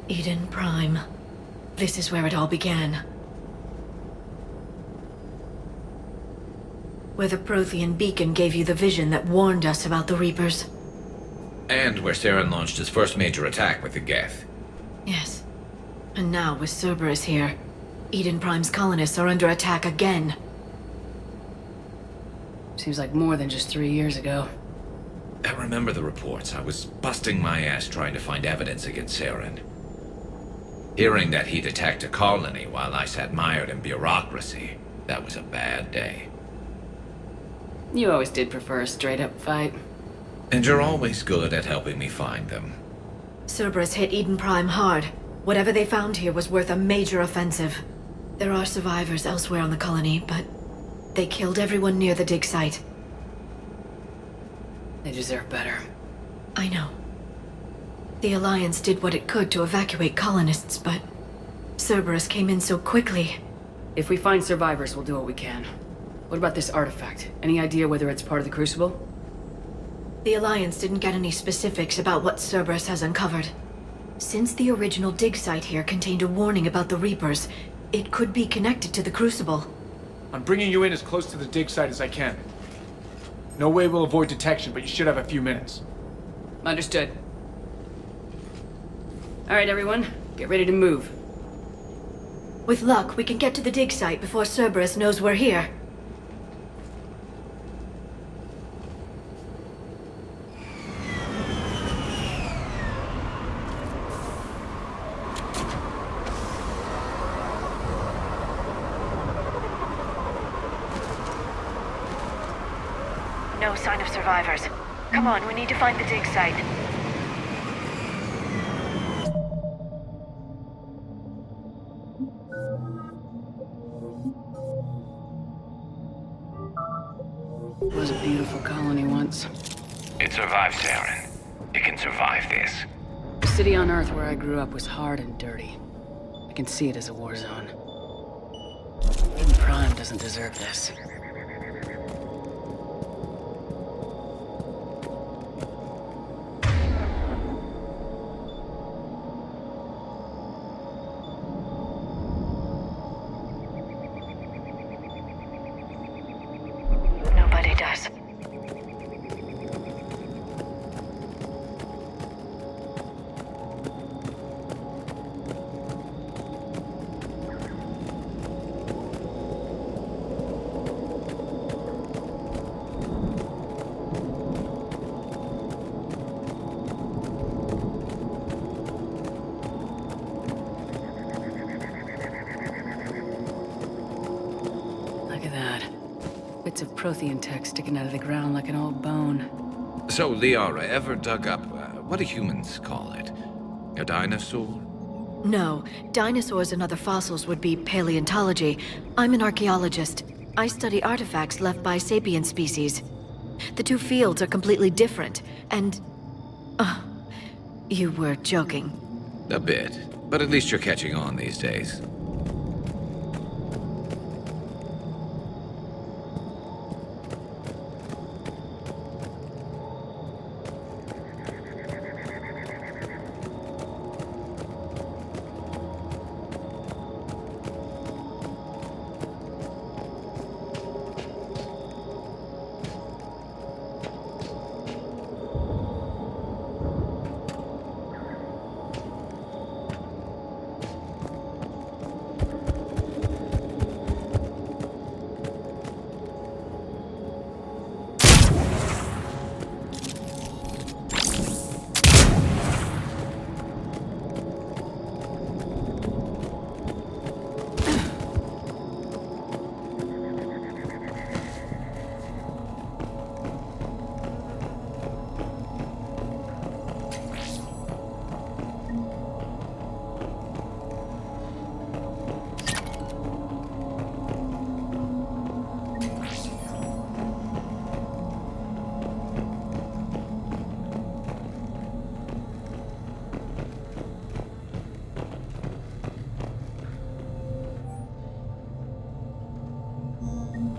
Eden Prime. This is where it all began. Where the Prothean beacon gave you the vision that warned us about the Reapers. And where Saren launched his first major attack with the Geth. Yes. And now, with Cerberus here, Eden Prime's colonists are under attack again. Seems like more than just 3 years ago. I remember the reports. I was busting my ass trying to find evidence against Saren. Hearing that he'd attacked a colony while I sat mired in bureaucracy, that was a bad day. You always did prefer a straight-up fight. And you're always good at helping me find them. Cerberus hit Eden Prime hard. Whatever they found here was worth a major offensive. There are survivors elsewhere on the colony, but they killed everyone near the dig site. They deserve better. I know. The Alliance did what it could to evacuate colonists, but Cerberus came in so quickly. If we find survivors, we'll do what we can. What about this artifact? Any idea whether it's part of the Crucible? The Alliance didn't get any specifics about what Cerberus has uncovered. Since the original dig site here contained a warning about the Reapers, it could be connected to the Crucible. I'm bringing you in as close to the dig site as I can. No way we'll avoid detection, but you should have a few minutes. Understood. Alright, everyone. Get ready to move. With luck, we can get to the dig site before Cerberus knows we're here. No sign of survivors. Come on, we need to find the dig site. It was a beautiful colony once. It survived, Saren. It can survive this. The city on Earth where I grew up was hard and dirty. I can see it as a war zone. Eden Prime doesn't deserve this. Nobody does. Look at that. Bits of Prothean tech sticking out of the ground like an old bone. So, Liara ever dug up, what do humans call it? A dinosaur? No, dinosaurs and other fossils would be paleontology. I'm an archaeologist. I study artifacts left by sapient species. The two fields are completely different, and... you were joking. A bit. But at least you're catching on these days.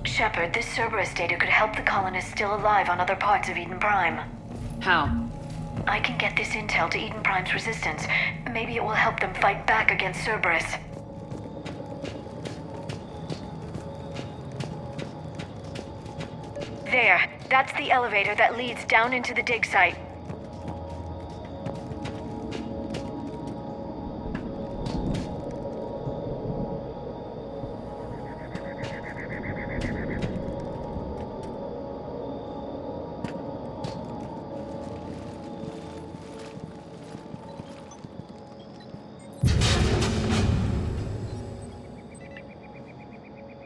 Shepard, this Cerberus data could help the colonists still alive on other parts of Eden Prime. How? I can get this intel to Eden Prime's resistance. Maybe it will help them fight back against Cerberus. There. That's the elevator that leads down into the dig site.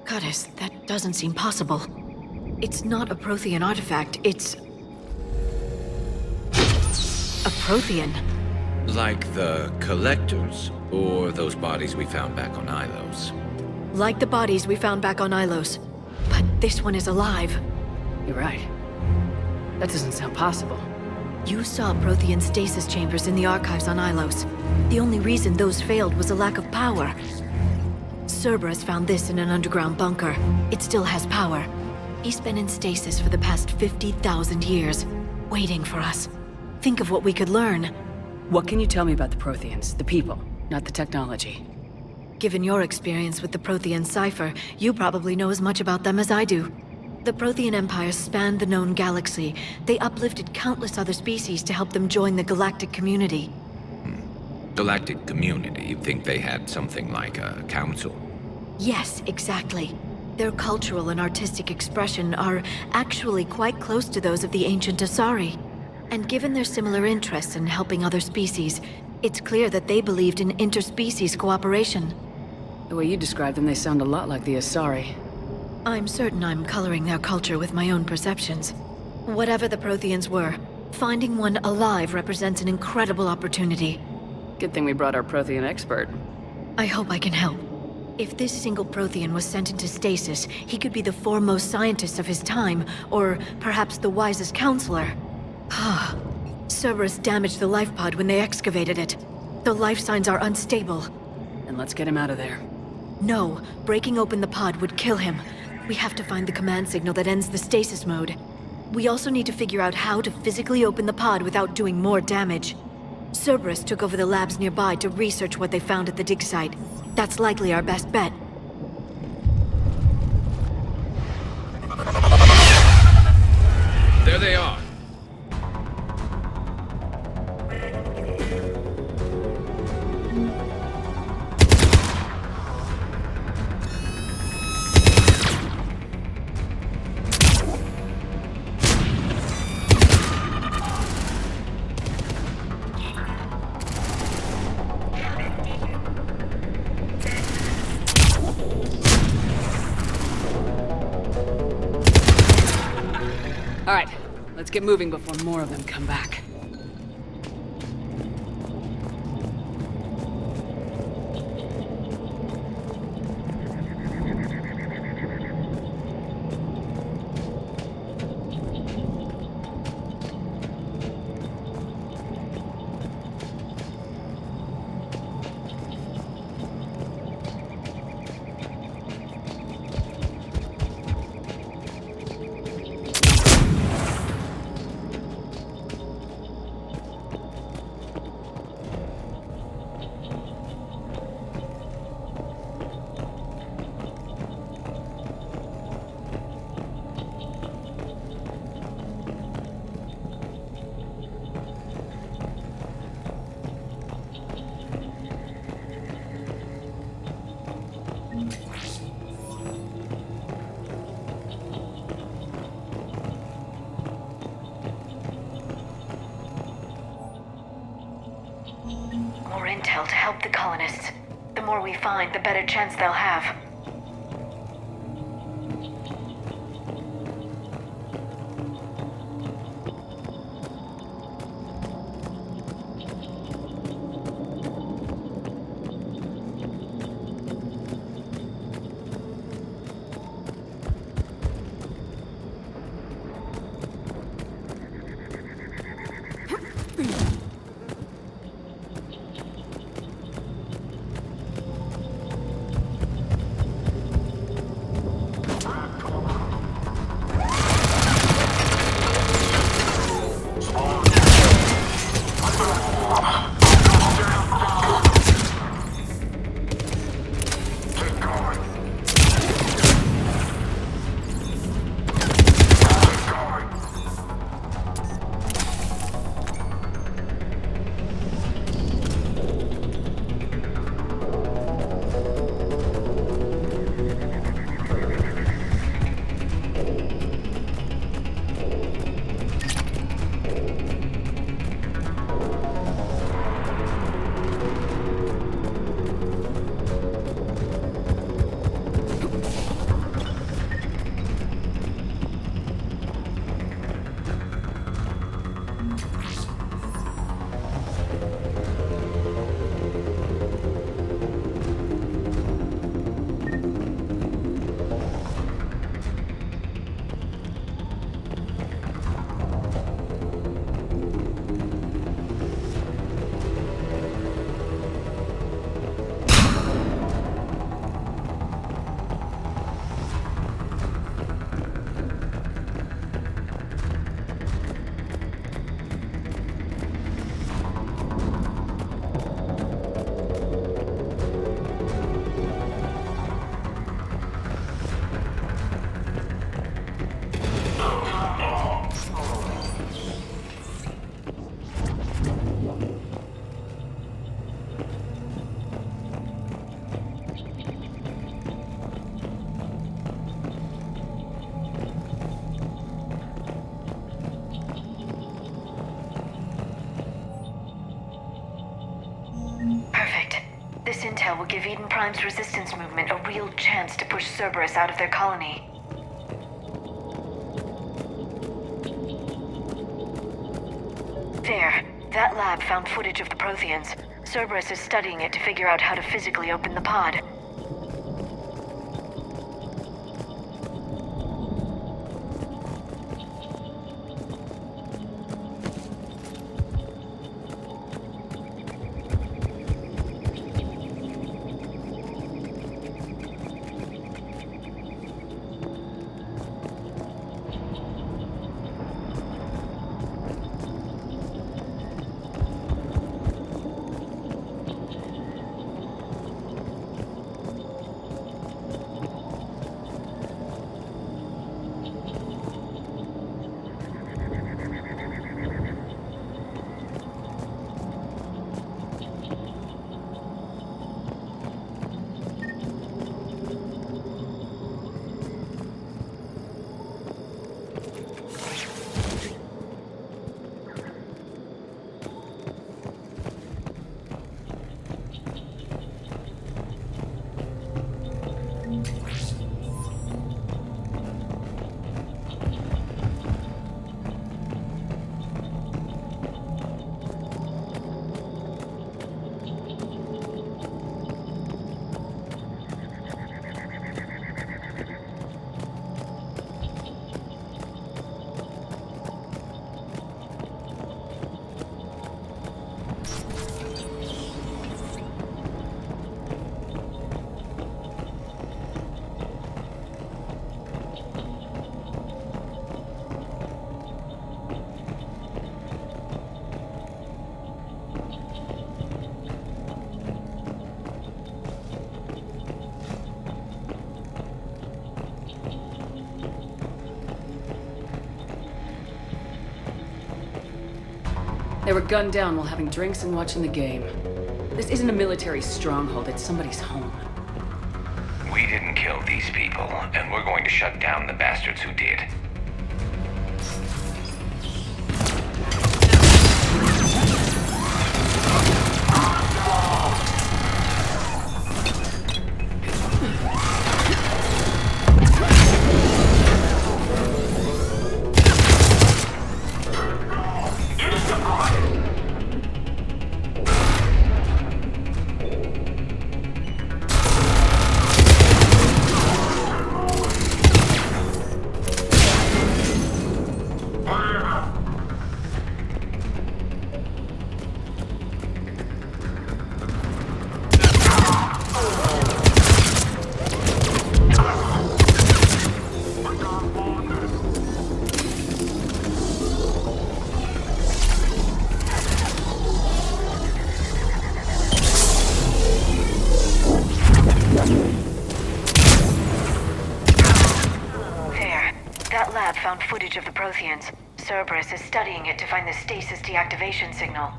Goddess, that doesn't seem possible. It's not a Prothean artifact, it's... a Prothean. Like the Collectors, or those bodies we found back on Ilos. Like the bodies we found back on Ilos. But this one is alive. You're right. That doesn't sound possible. You saw Prothean stasis chambers in the archives on Ilos. The only reason those failed was a lack of power. Cerberus found this in an underground bunker. It still has power. He's been in stasis for the past 50,000 years, waiting for us. Think of what we could learn. What can you tell me about the Protheans? The people, not the technology. Given your experience with the Prothean cipher, you probably know as much about them as I do. The Prothean Empire spanned the known galaxy. They uplifted countless other species to help them join the galactic community. Galactic community? You'd think they had something like a council? Yes, exactly. Their cultural and artistic expression are actually quite close to those of the ancient Asari. And given their similar interests in helping other species, it's clear that they believed in interspecies cooperation. The way you describe them, they sound a lot like the Asari. I'm certain I'm coloring their culture with my own perceptions. Whatever the Protheans were, finding one alive represents an incredible opportunity. Good thing we brought our Prothean expert. I hope I can help. If this single Prothean was sent into stasis, he could be the foremost scientist of his time, or perhaps the wisest counselor. Cerberus damaged the life pod when they excavated it. The life signs are unstable. And let's get him out of there. No, breaking open the pod would kill him. We have to find the command signal that ends the stasis mode. We also need to figure out how to physically open the pod without doing more damage. Cerberus took over the labs nearby to research what they found at the dig site. That's likely our best bet. There they are. All right, let's get moving before more of them come back. More intel to help the colonists. The more we find, the better chance they'll have. intel will give Eden Prime's resistance movement a real chance to push Cerberus out of their colony. There. That lab found footage of the Protheans. Cerberus is studying it to figure out how to physically open the pod. They were gunned down while having drinks and watching the game. This isn't a military stronghold, it's somebody's home. We didn't kill these people, and we're going to shut down the bastards who did. Found footage of the Protheans. Cerberus is studying it to find the stasis deactivation signal.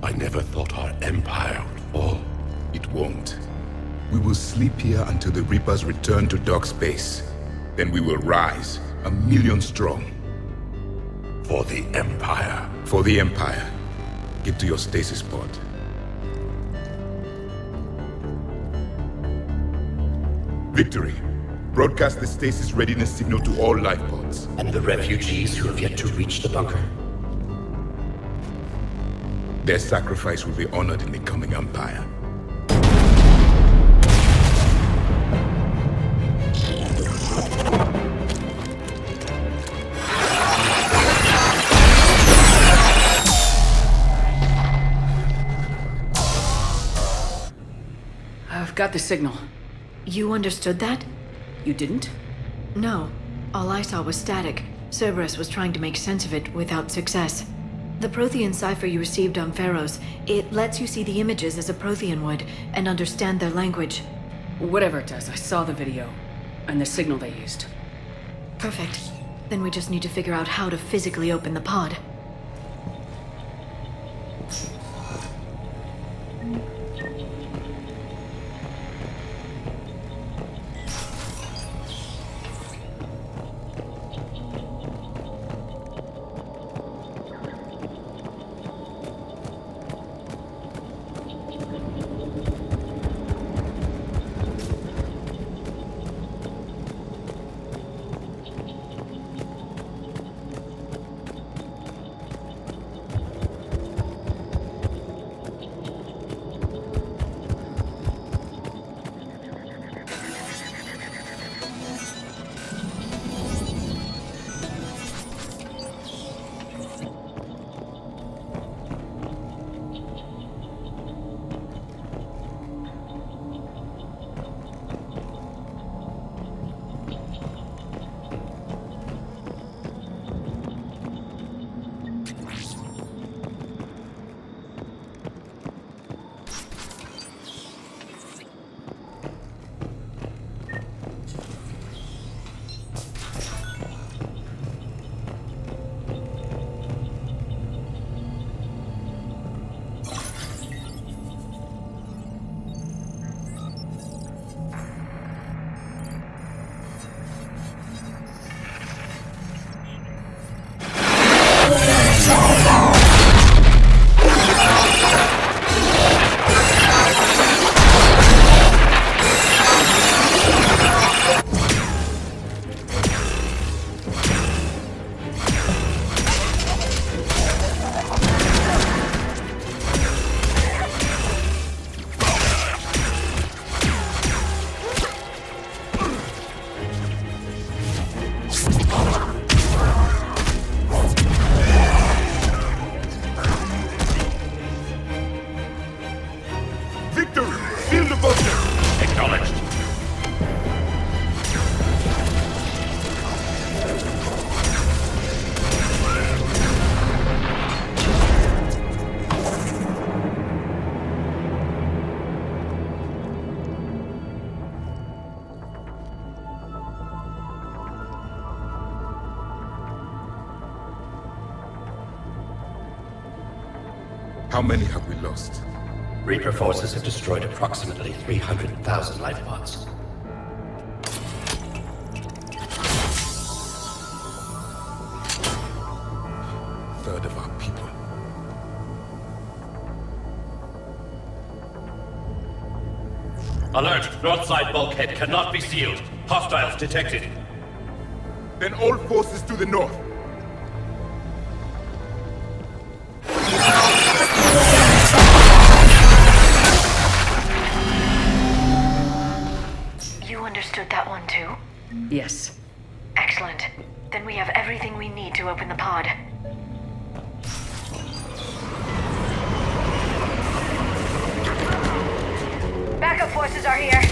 I never thought our empire would fall. It won't. We will sleep here until the Reapers return to dark space. Then we will rise, 1,000,000 strong. For the empire. For the Empire. Get to your stasis pod. Victory. Broadcast the stasis readiness signal to all life pods. And the refugees who have yet to reach the bunker. Their sacrifice will be honored in the coming Empire. I've got the signal. You understood that? You didn't? No. All I saw was static. Cerberus was trying to make sense of it without success. The Prothean cipher you received on Pharaohs, it lets you see the images as a Prothean would, and understand their language. Whatever it does, I saw the video. And the signal they used. Perfect. Then we just need to figure out how to physically open the pod. How many have we lost? Reaper forces have destroyed approximately 300,000 life pods. Third of our people. Alert! North side bulkhead cannot be sealed. Hostiles detected. Then all forces to the north. You understood that one too? Yes. Excellent. Then we have everything we need to open the pod. Backup forces are here.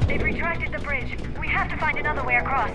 They've retracted the bridge. We have to find another way across.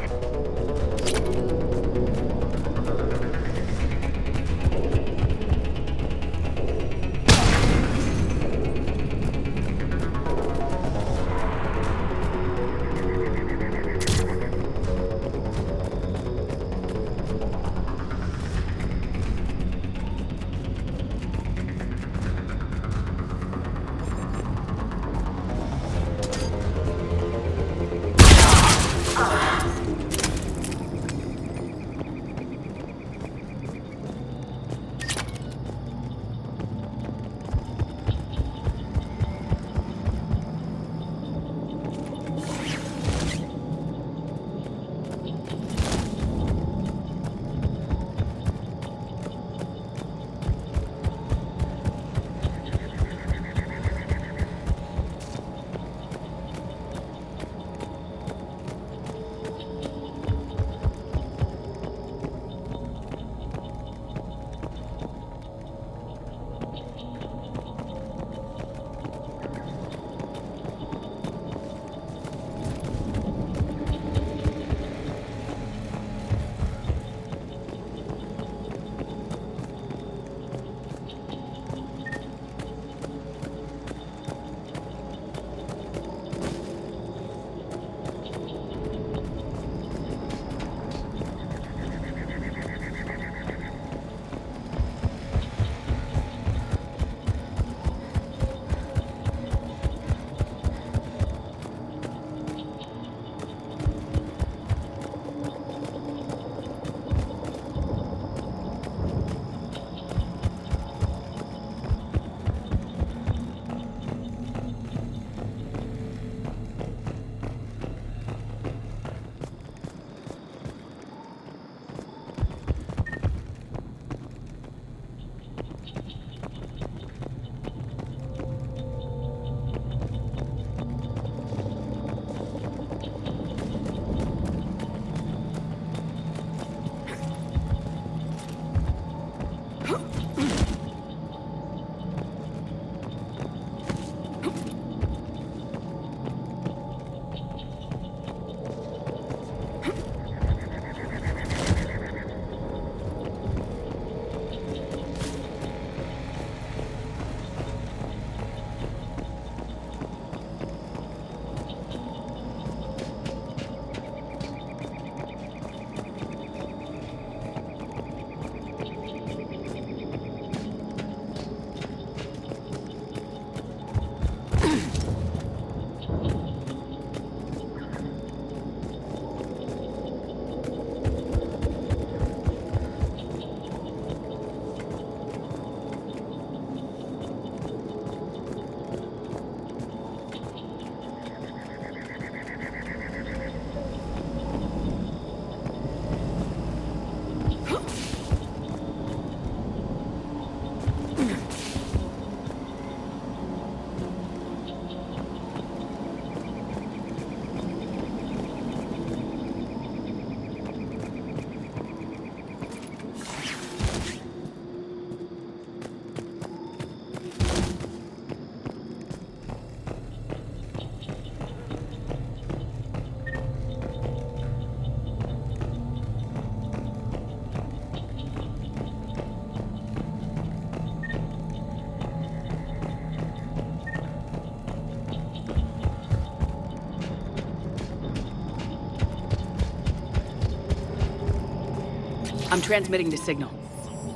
I'm transmitting the signal.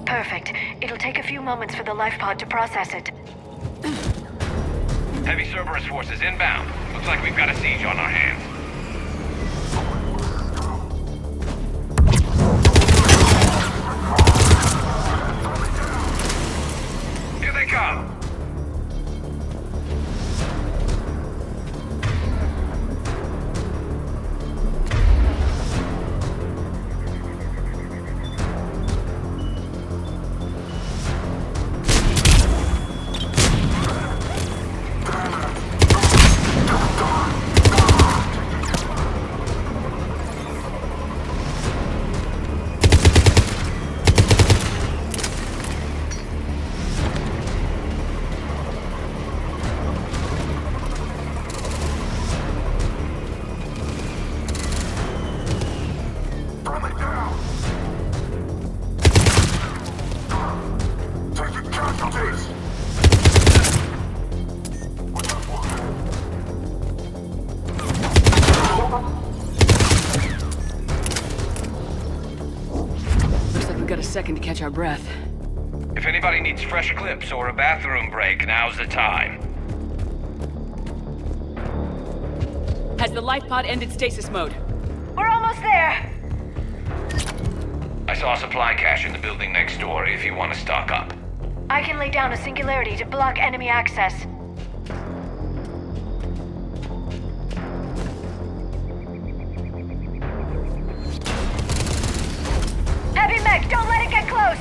Perfect. It'll take a few moments for the life pod to process it. Heavy Cerberus forces inbound. Looks like we've got a siege on our hands. Here they come! second to catch our breath. If anybody needs fresh clips or a bathroom break, now's the time. Has the life pod ended stasis mode? We're almost there! I saw a supply cache in the building next door if you want to stock up. I can lay down a singularity to block enemy access. Heavy mech, don't let it get close!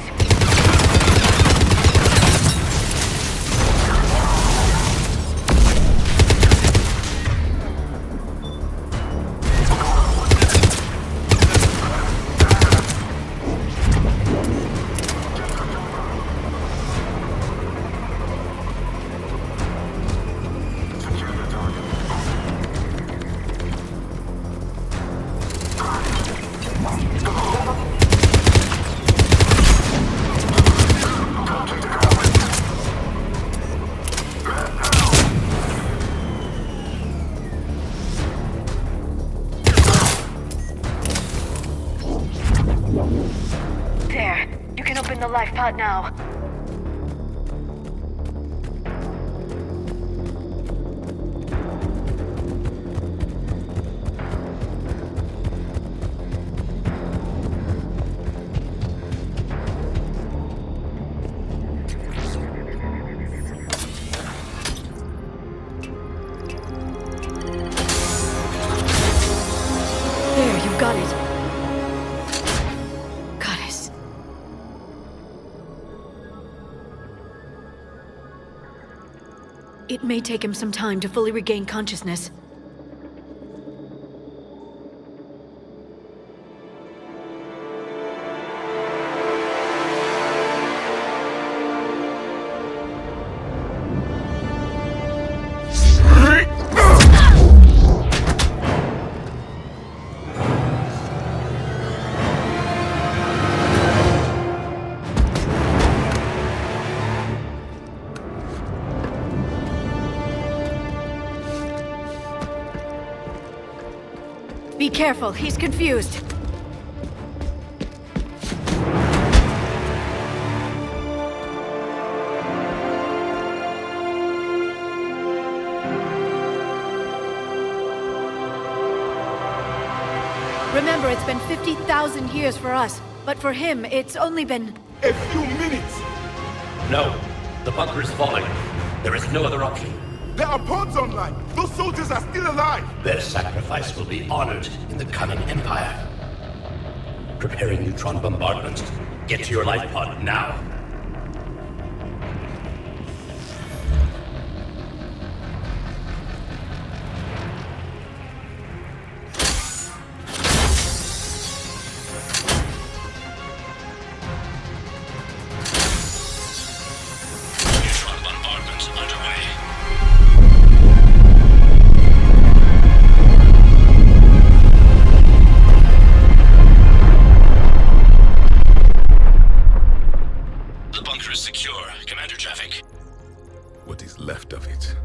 There. You can open the life pod now. There, you've got it. Goddess. It may take him some time to fully regain consciousness. Be careful, he's confused. Remember, it's been 50,000 years for us, but for him, it's only been... A few minutes! No. The bunker is falling. There is no other option. There are pods online! Those soldiers are still alive! Their sacrifice will be honored in the coming Empire. Preparing neutron bombardment. Get to your life pod now. Neutron bombardment underway. The bunker is secure. Commander traffic. What is left of it?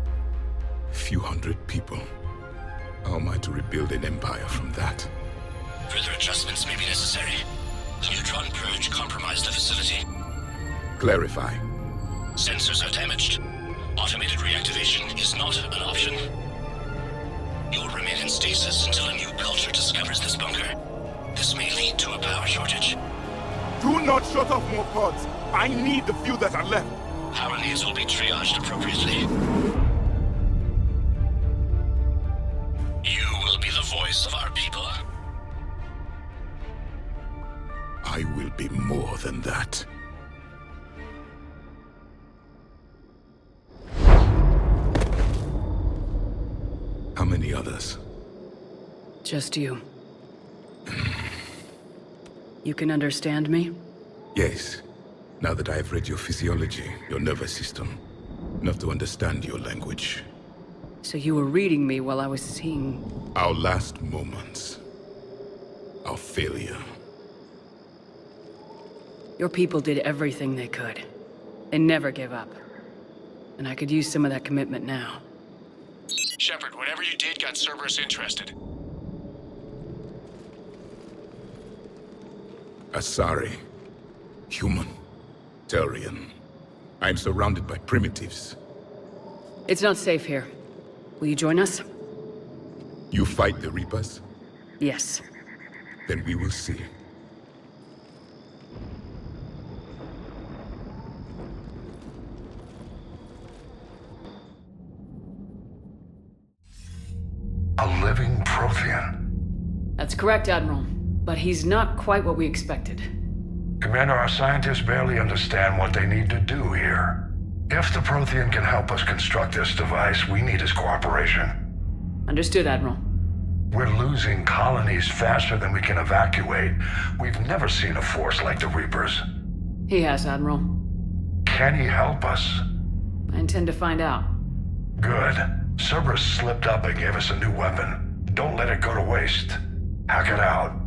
A few hundred people. How am I to rebuild an empire from that? Further adjustments may be necessary. The neutron purge compromised the facility. Clarify. Sensors are damaged. Automated reactivation is not an option. You'll remain in stasis until a new culture discovers this bunker. This may lead to a power shortage. Do not shut off more pods! I need the few that are left! Power needs will be triaged appropriately. You will be the voice of our people. I will be more than that. How many others? Just you. You can understand me? Yes. Now that I have read your physiology, your nervous system, enough to understand your language. So you were reading me while I was seeing... Our last moments. Our failure. Your people did everything they could. They never gave up. And I could use some of that commitment now. Shepard, whatever you did got Cerberus interested. Asari. Human. Turian. I'm surrounded by primitives. It's not safe here. Will you join us? You fight the Reapers? Yes. Then we will see. A living Prothean. That's correct, Admiral. But he's not quite what we expected. Commander, our scientists barely understand what they need to do here. If the Prothean can help us construct this device, we need his cooperation. Understood, Admiral. We're losing colonies faster than we can evacuate. We've never seen a force like the Reapers. He has, Admiral. Can he help us? I intend to find out. Good. Cerberus slipped up and gave us a new weapon. Don't let it go to waste. Hack it out.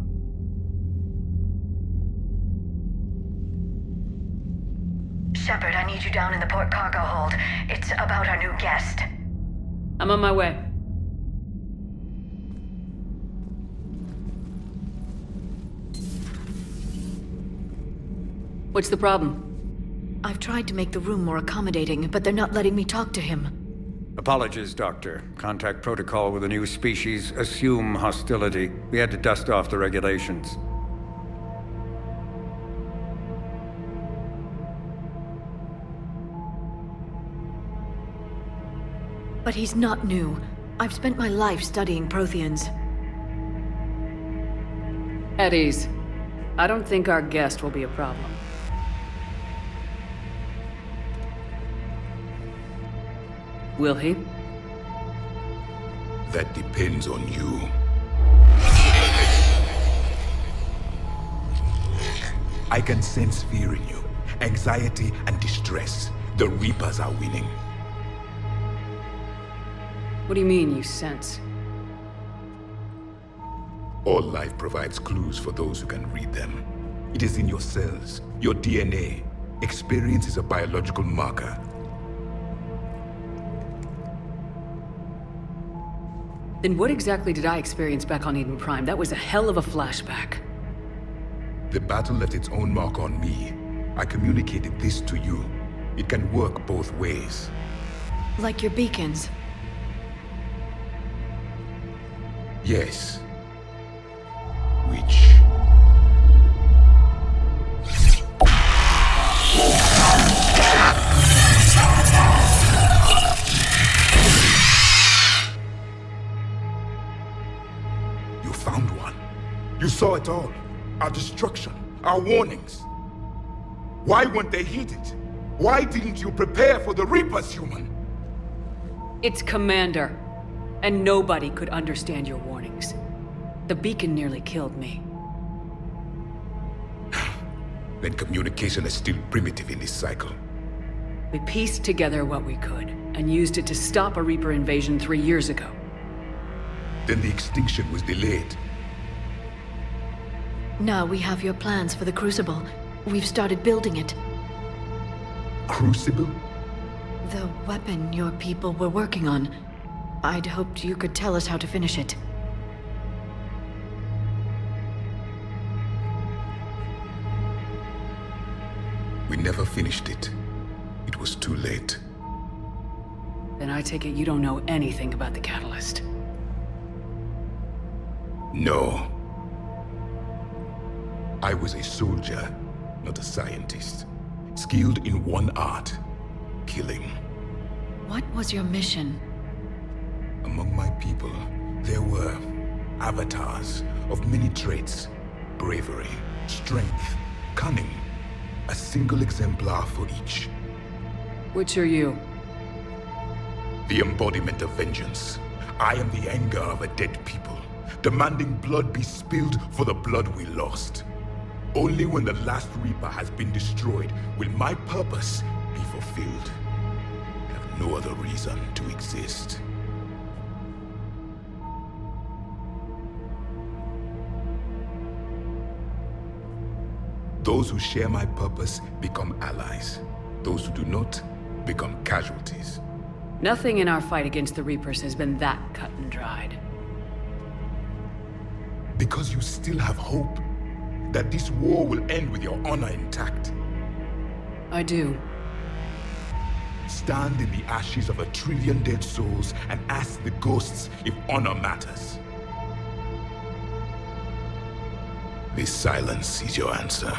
Shepard, I need you down in the port cargo hold. It's about our new guest. I'm on my way. What's the problem? I've tried to make the room more accommodating, but they're not letting me talk to him. Apologies, Doctor. Contact protocol with a new species. Assume hostility. We had to dust off the regulations. But he's not new. I've spent my life studying Protheans. At ease. I don't think our guest will be a problem. Will he? That depends on you. I can sense fear in you. Anxiety and distress. The Reapers are winning. What do you mean, you sense? All life provides clues for those who can read them. It is in your cells, your DNA. Experience is a biological marker. Then what exactly did I experience back on Eden Prime? That was a hell of a flashback. The battle left its own mark on me. I communicated this to you. It can work both ways. Like your beacons. Yes. Which... You found one. You saw it all. Our destruction, our warnings. Why weren't they heeded? Why didn't you prepare for the Reapers, human? It's Commander. And nobody could understand your warnings. The beacon nearly killed me. Then communication is still primitive in this cycle. We pieced together what we could, and used it to stop a Reaper invasion 3 years ago. Then the extinction was delayed. Now we have your plans for the Crucible. We've started building it. Crucible? The weapon your people were working on. I'd hoped you could tell us how to finish it. We never finished it. It was too late. Then I take it you don't know anything about the catalyst. No. I was a soldier, not a scientist. Skilled in one art, killing. What was your mission? Among my people, there were avatars of many traits. Bravery, strength, cunning. A single exemplar for each. Which are you? The embodiment of vengeance. I am the anger of a dead people, demanding blood be spilled for the blood we lost. Only when the last Reaper has been destroyed will my purpose be fulfilled. I have no other reason to exist. Those who share my purpose become allies. Those who do not become casualties. Nothing in our fight against the Reapers has been that cut and dried. Because you still have hope. that this war will end with your honor intact? I do. Stand in the ashes of 1 trillion dead souls and ask the ghosts if honor matters. This silence is your answer.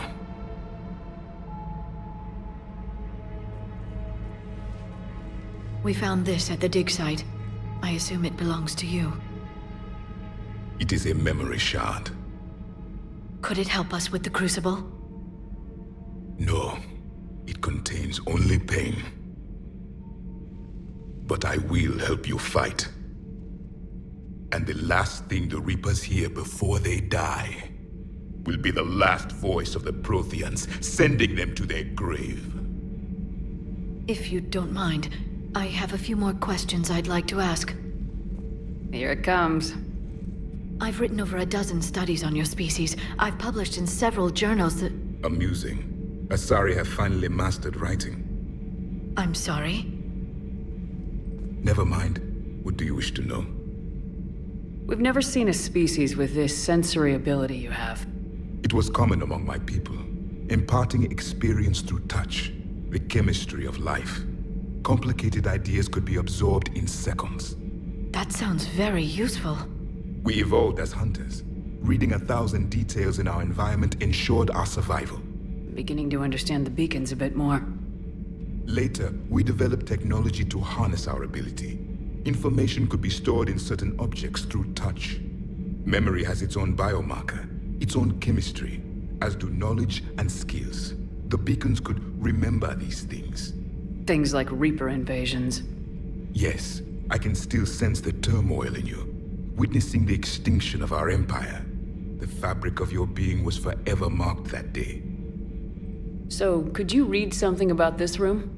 We found this at the dig site. I assume it belongs to you. It is a memory shard. Could it help us with the Crucible? No, it contains only pain. But I will help you fight. And the last thing the Reapers hear before they die will be the last voice of the Protheans, sending them to their grave. If you don't mind, I have a few more questions I'd like to ask. Here it comes. I've written over a dozen studies on your species. I've published in several journals that... Amusing. Asari have finally mastered writing. I'm sorry? Never mind. What do you wish to know? We've never seen a species with this sensory ability you have. It was common among my people, imparting experience through touch, the chemistry of life. Complicated ideas could be absorbed in seconds. That sounds very useful. We evolved as hunters. Reading 1,000 details in our environment ensured our survival. I'm beginning to understand the beacons a bit more. Later, we developed technology to harness our ability. Information could be stored in certain objects through touch. Memory has its own biomarker, its own chemistry, as do knowledge and skills. The beacons could remember these things. Things like Reaper invasions. Yes, I can still sense the turmoil in you, witnessing the extinction of our empire. The fabric of your being was forever marked that day. So, could you read something about this room?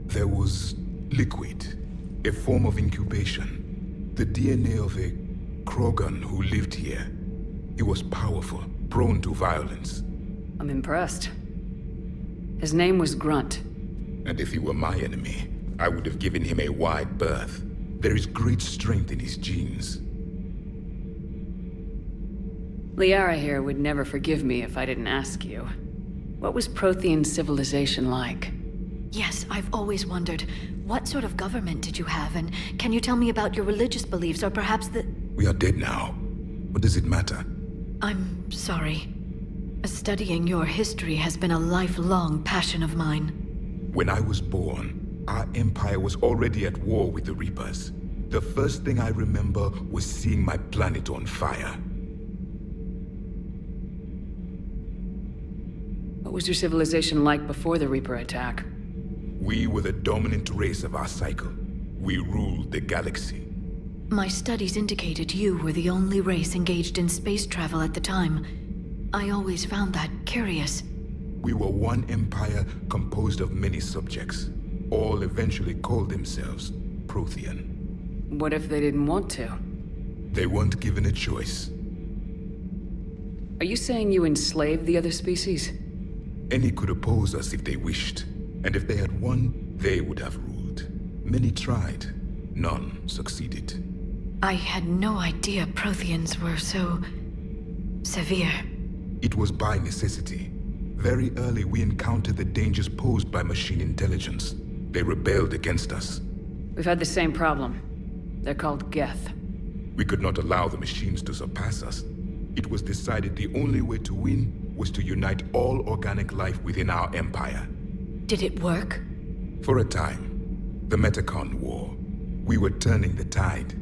There was liquid, a form of incubation. The DNA of a Krogan who lived here. He was powerful, prone to violence. I'm impressed. His name was Grunt. And if he were my enemy, I would have given him a wide berth. There is great strength in his genes. Liara here would never forgive me if I didn't ask you. What was Prothean civilization like? Yes, I've always wondered, what sort of government did you have, and can you tell me about your religious beliefs, or perhaps the... We are dead now. What does it matter? I'm sorry. Studying your history has been a lifelong passion of mine. When I was born, our empire was already at war with the Reapers. The first thing I remember was seeing my planet on fire. What was your civilization like before the Reaper attack? We were the dominant race of our cycle. We ruled the galaxy. My studies indicated you were the only race engaged in space travel at the time. I always found that curious. We were one empire composed of many subjects. All eventually called themselves Prothean. What if they didn't want to? They weren't given a choice. Are you saying you enslaved the other species? Any could oppose us if they wished. And if they had won, they would have ruled. Many tried. None succeeded. I had no idea Protheans were so... severe. It was by necessity. Very early we encountered the dangers posed by machine intelligence. They rebelled against us. We've had the same problem. They're called Geth. We could not allow the machines to surpass us. It was decided the only way to win was to unite all organic life within our empire. Did it work? For a time. The Metacon War. We were turning the tide.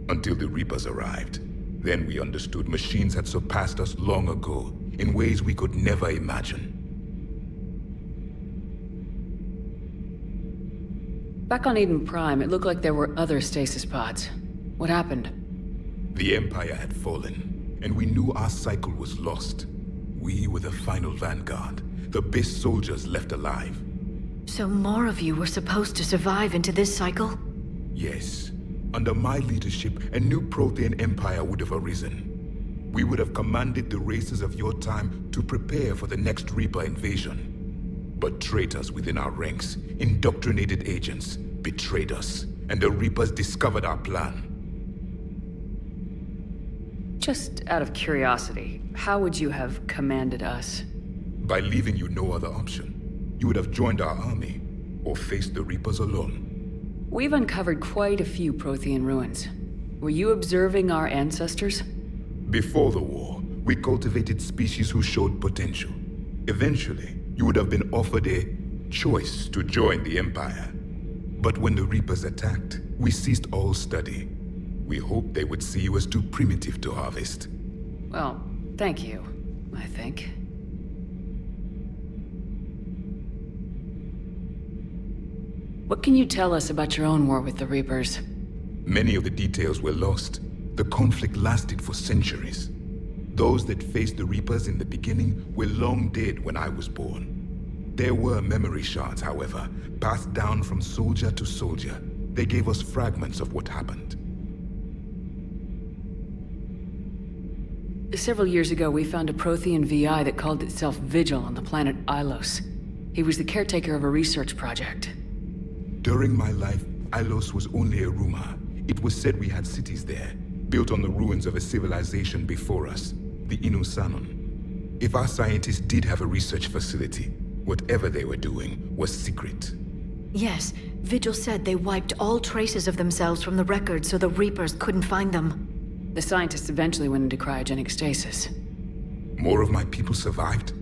Until the Reapers arrived. Then we understood machines had surpassed us long ago, in ways we could never imagine. Back on Eden Prime, it looked like there were other stasis pods. What happened? The Empire had fallen, and we knew our cycle was lost. We were the final vanguard, the best soldiers left alive. So more of you were supposed to survive into this cycle? Yes. Under my leadership, a new Prothean empire would have arisen. We would have commanded the races of your time to prepare for the next Reaper invasion. But traitors within our ranks, indoctrinated agents, betrayed us, and the Reapers discovered our plan. Just out of curiosity, how would you have commanded us? By leaving you no other option. You would have joined our army, or faced the Reapers alone. We've uncovered quite a few Prothean ruins. Were you observing our ancestors? Before the war, we cultivated species who showed potential. Eventually, you would have been offered a choice to join the Empire. But when the Reapers attacked, we ceased all study. We hoped they would see you as too primitive to harvest. Well, thank you, I think. What can you tell us about your own war with the Reapers? Many of the details were lost. The conflict lasted for centuries. Those that faced the Reapers in the beginning were long dead when I was born. There were memory shards, however, passed down from soldier to soldier. They gave us fragments of what happened. Several years ago, we found a Prothean VI that called itself Vigil on the planet Ilos. He was the caretaker of a research project. During my life, Ilos was only a rumor. It was said we had cities there, built on the ruins of a civilization before us, the Inusanon. If our scientists did have a research facility, whatever they were doing was secret. Yes, Vigil said they wiped all traces of themselves from the records so the Reapers couldn't find them. The scientists eventually went into cryogenic stasis. More of my people survived?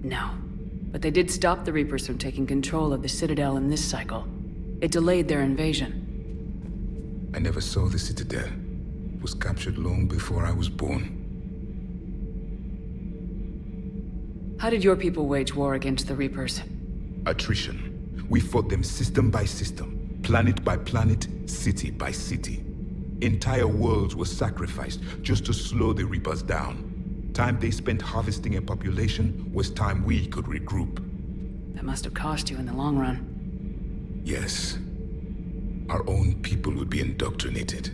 No. But they did stop the Reapers from taking control of the Citadel in this cycle. It delayed their invasion. I never saw the Citadel. It was captured long before I was born. How did your people wage war against the Reapers? Attrition. We fought them system by system, planet by planet, city by city. Entire worlds were sacrificed just to slow the Reapers down. Time they spent harvesting a population was time we could regroup. That must have cost you in the long run. Yes. Our own people would be indoctrinated,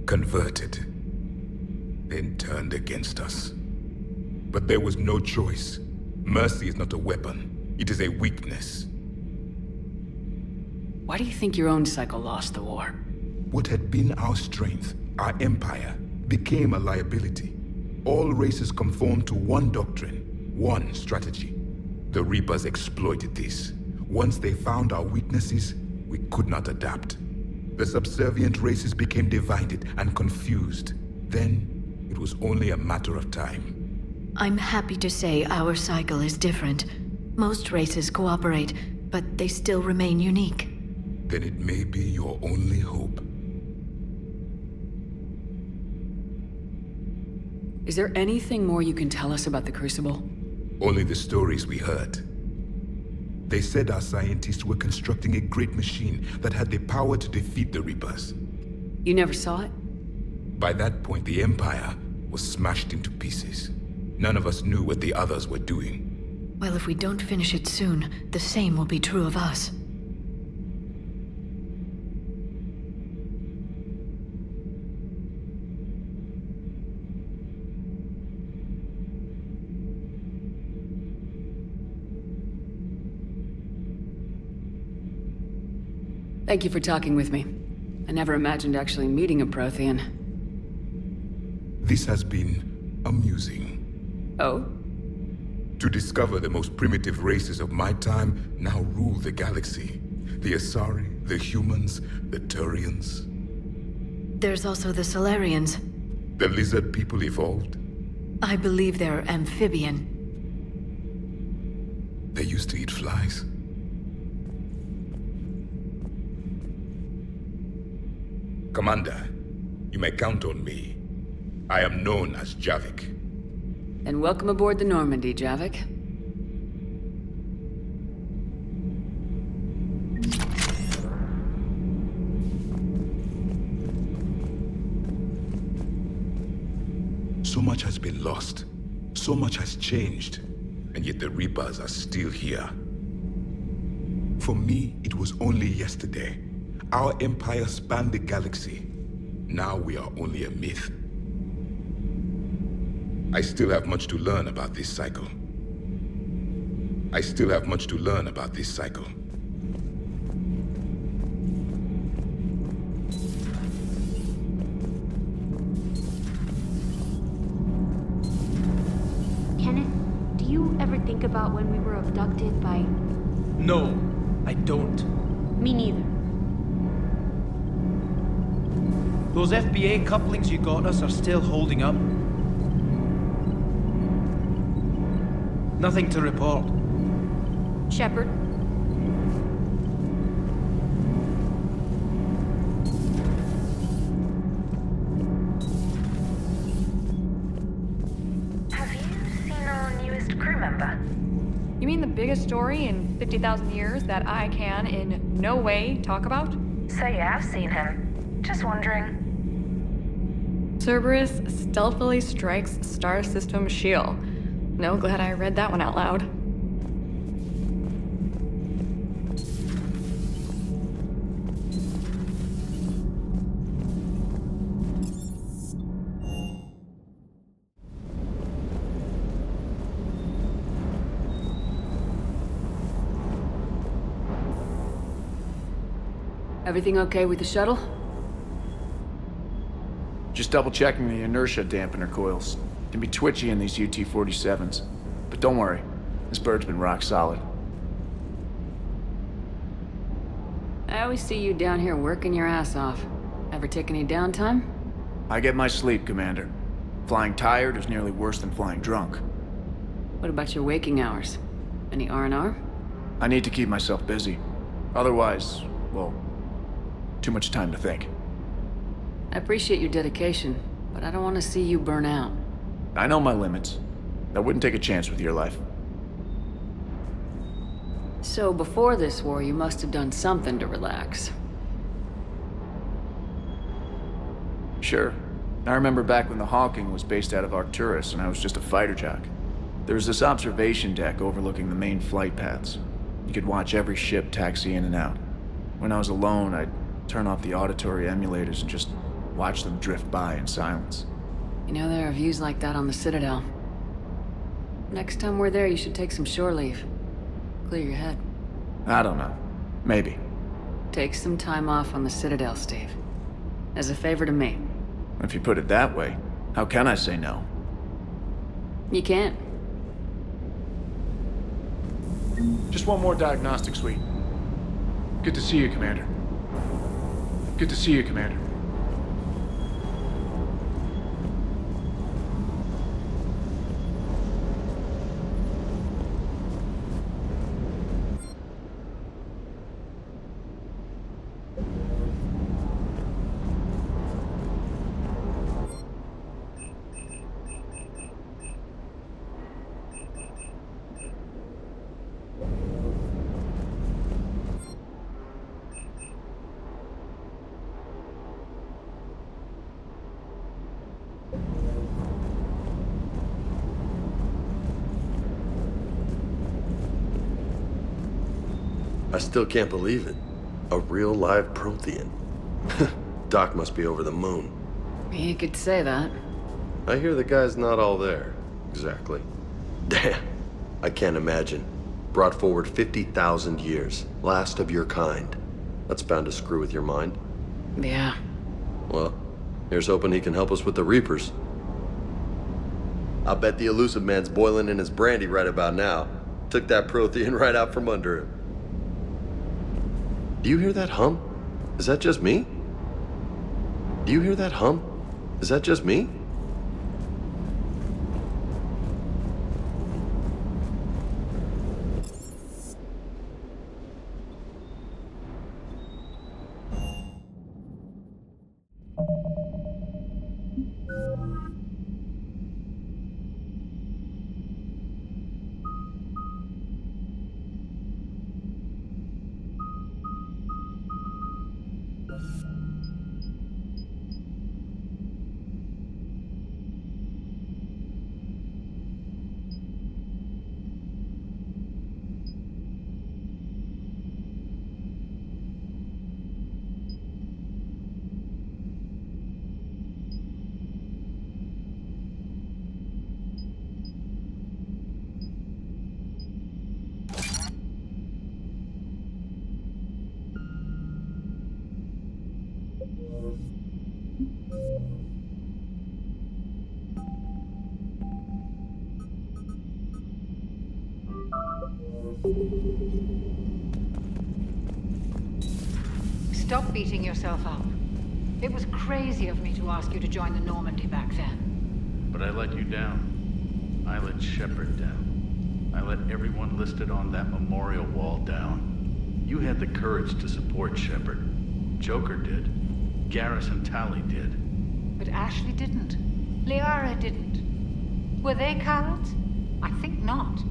converted, then turned against us. But there was no choice. Mercy is not a weapon. It is a weakness. Why do you think your own cycle lost the war? What had been our strength, our empire, became a liability. All races conformed to one doctrine, one strategy. The Reapers exploited this. Once they found our weaknesses, we could not adapt. The subservient races became divided and confused. Then, it was only a matter of time. I'm happy to say our cycle is different. Most races cooperate, but they still remain unique. Then it may be your only hope. Is there anything more you can tell us about the Crucible? Only the stories we heard. They said our scientists were constructing a great machine that had the power to defeat the Reapers. You never saw it? By that point, the Empire was smashed into pieces. None of us knew what the others were doing. Well, if we don't finish it soon, the same will be true of us. Thank you for talking with me. I never imagined actually meeting a Prothean. This has been amusing. Oh? To discover the most primitive races of my time now rule the galaxy. The Asari, the humans, the Turians. There's also the Solarians. The lizard people evolved. I believe they're amphibian. They used to eat flies. Commander, you may count on me. I am known as Javik. And welcome aboard the Normandy, Javik. So much has been lost. So much has changed. And yet the Reapers are still here. For me, it was only yesterday. Our empire spanned the galaxy. Now we are only a myth. I still have much to learn about this cycle. I still have much to learn about this cycle. about when we were abducted by... No, I don't. Me neither. Those FBA couplings you got us are still holding up. Nothing to report. Shepard? Have you seen our newest crew member? You mean the biggest story in 50,000 years that I can in no way talk about? So yeah, I've seen him. Just wondering. Cerberus stealthily strikes star system shield. No, glad I read that one out loud. Everything okay with the shuttle? Just double checking the inertia dampener coils. Can be twitchy in these UT-47s. But don't worry, this bird's been rock solid. I always see you down here working your ass off. Ever take any downtime? I get my sleep, Commander. Flying tired is nearly worse than flying drunk. What about your waking hours? Any R&R? I need to keep myself busy. Otherwise, well, too much time to think. I appreciate your dedication, but I don't want to see you burn out. I know my limits. I wouldn't take a chance with your life. So before this war, you must have done something to relax. Sure. I remember back when the Hawking was based out of Arcturus and I was just a fighter jock. There was this observation deck overlooking the main flight paths. You could watch every ship taxi in and out. When I was alone, I'd turn off the auditory emulators and just watch them drift by in silence. You know, there are views like that on the Citadel. Next time we're there, you should take some shore leave. Clear your head. I don't know. Maybe. Take some time off on the Citadel, Steve. As a favor to me. If you put it that way, how can I say no? You can't. Just one more diagnostic suite. Good to see you, Commander. Good to see you, Commander. I still can't believe it. A real live Prothean. Doc must be over the moon. You could say that. I hear the guy's not all there. Exactly. Damn. I can't imagine. Brought forward 50,000 years. Last of your kind. That's bound to screw with your mind. Yeah. Well, here's hoping he can help us with the Reapers. I'll bet the elusive man's boiling in his brandy right about now. Took that Prothean right out from under him. Do you hear that hum? Is that just me? Do you hear that hum? Is that just me? Stop beating yourself up. It was crazy of me to ask you to join the Normandy back then. But I let you down. I let Shepard down. I let everyone listed on that memorial wall down. You had the courage to support Shepard. Joker did. Garrison Tally did. But Ashley didn't. Liara didn't. Were they cowards? I think not.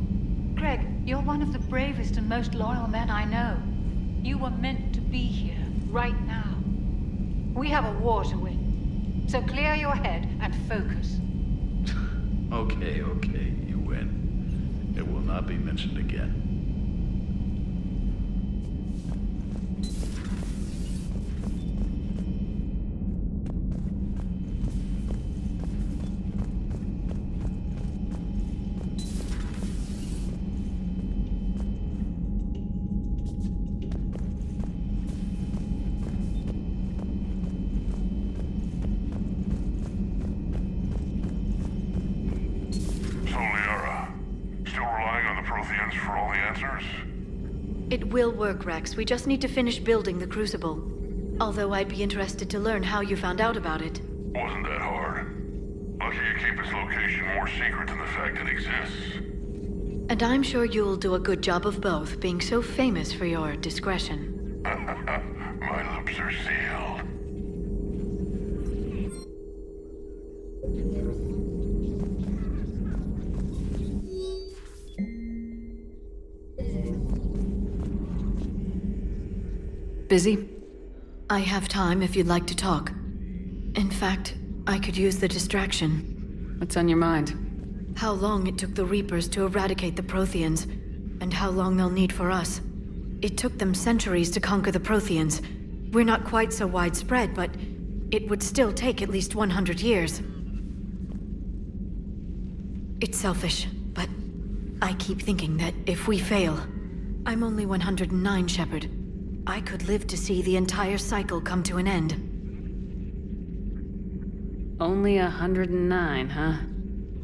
Greg, you're one of the bravest and most loyal men I know. You were meant to be here, right now. We have a war to win. So clear your head and focus. Okay, you win. It will not be mentioned again. It will work, Rex. We just need to finish building the Crucible. Although I'd be interested to learn how you found out about it. Wasn't that hard. Lucky you keep its location more secret than the fact it exists. And I'm sure you'll do a good job of both, being so famous for your discretion. My lips are sealed. Busy? I have time if you'd like to talk. In fact, I could use the distraction. What's on your mind? How long it took the Reapers to eradicate the Protheans, and how long they'll need for us. It took them centuries to conquer the Protheans. We're not quite so widespread, but it would still take at least 100 years. It's selfish, but I keep thinking that if we fail... I'm only 109, Shepard. I could live to see the entire cycle come to an end. Only 109, huh?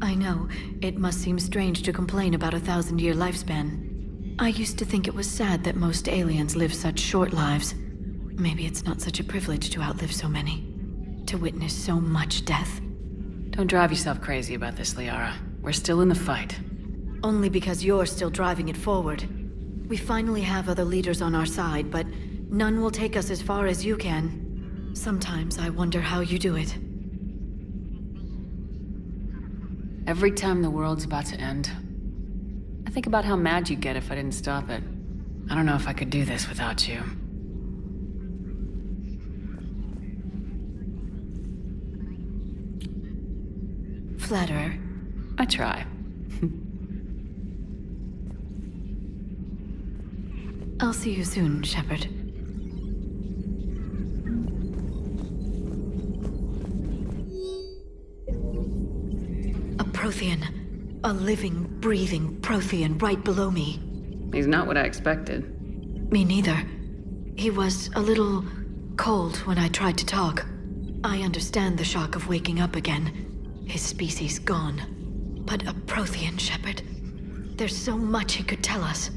I know. It must seem strange to complain about a 1,000-year lifespan. I used to think it was sad that most aliens live such short lives. Maybe it's not such a privilege to outlive so many. To witness so much death. Don't drive yourself crazy about this, Liara. We're still in the fight. Only because you're still driving it forward. We finally have other leaders on our side, but none will take us as far as you can. Sometimes I wonder how you do it. Every time the world's about to end, I think about how mad you'd get if I didn't stop it. I don't know if I could do this without you. Flatterer. I try. I'll see you soon, Shepard. A Prothean. A living, breathing Prothean right below me. He's not what I expected. Me neither. He was a little cold when I tried to talk. I understand the shock of waking up again. His species gone. But a Prothean, Shepard. There's so much he could tell us.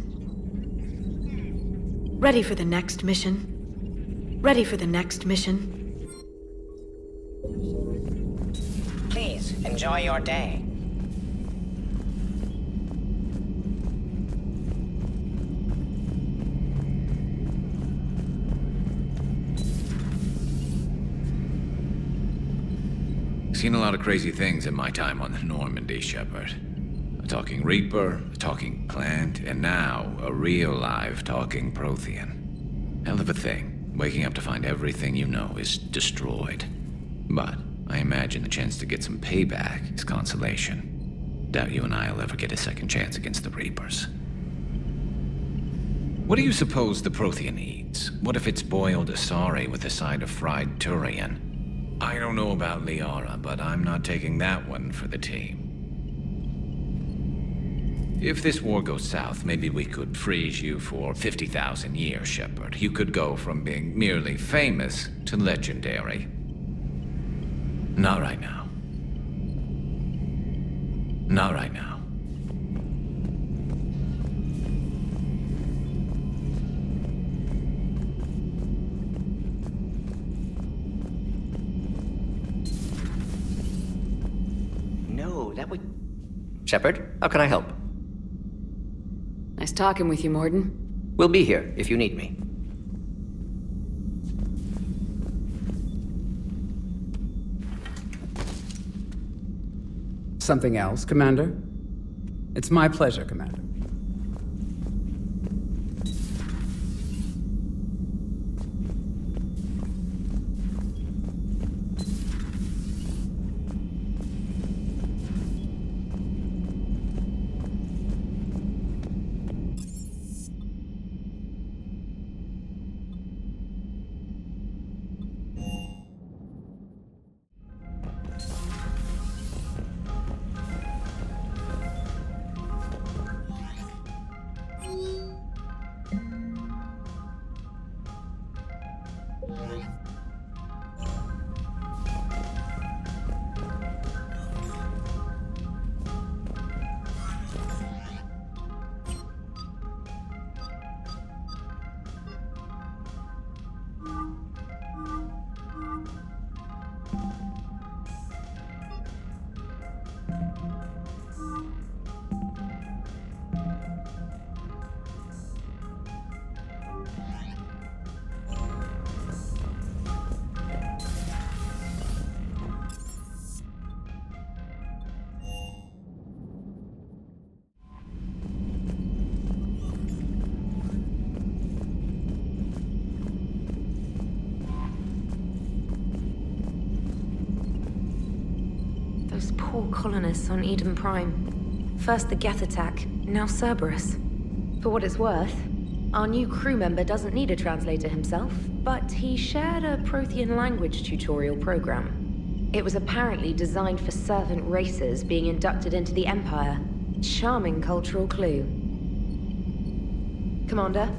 Ready for the next mission? Ready for the next mission? Please, enjoy your day. Seen a lot of crazy things in my time on the Normandy, Shepard. A talking Reaper, a talking plant, and now a real live talking Prothean. Hell of a thing, waking up to find everything you know is destroyed. But I imagine the chance to get some payback is consolation. Doubt you and I'll ever get a second chance against the Reapers. What do you suppose the Prothean eats? What if it's boiled Asari with a side of fried Turian? I don't know about Liara, but I'm not taking that one for the team. If this war goes south, maybe we could freeze you for 50,000 years, Shepard. You could go from being merely famous to legendary. Not right now. Not right now. Shepard, how can I help? Nice talking with you, Morden. We'll be here if you need me. Something else, Commander? It's my pleasure, Commander. Those poor colonists on Eden Prime. First the Geth attack, now Cerberus. For what it's worth, our new crew member doesn't need a translator himself, but he shared a Prothean language tutorial program. It was apparently designed for servant races being inducted into the Empire. Charming cultural clue. Commander?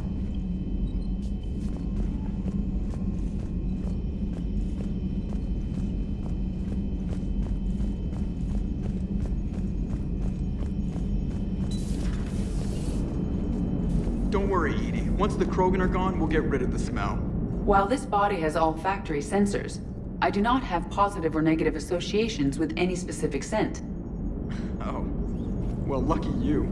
Don't worry, Edie. Once the Krogan are gone, we'll get rid of the smell. While this body has all factory sensors, I do not have positive or negative associations with any specific scent. Oh. Well, lucky you.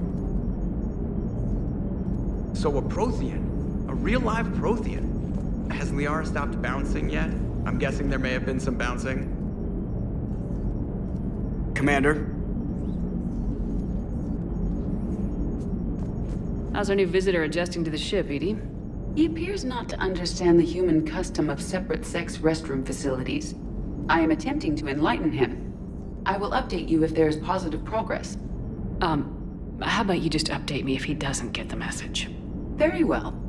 So a Prothean. A real live Prothean. Has Liara stopped bouncing yet? I'm guessing there may have been some bouncing. Commander? How's our new visitor adjusting to the ship, Edie? He appears not to understand the human custom of separate sex restroom facilities. I am attempting to enlighten him. I will update you if there is positive progress. How about you just update me if he doesn't get the message? Very well.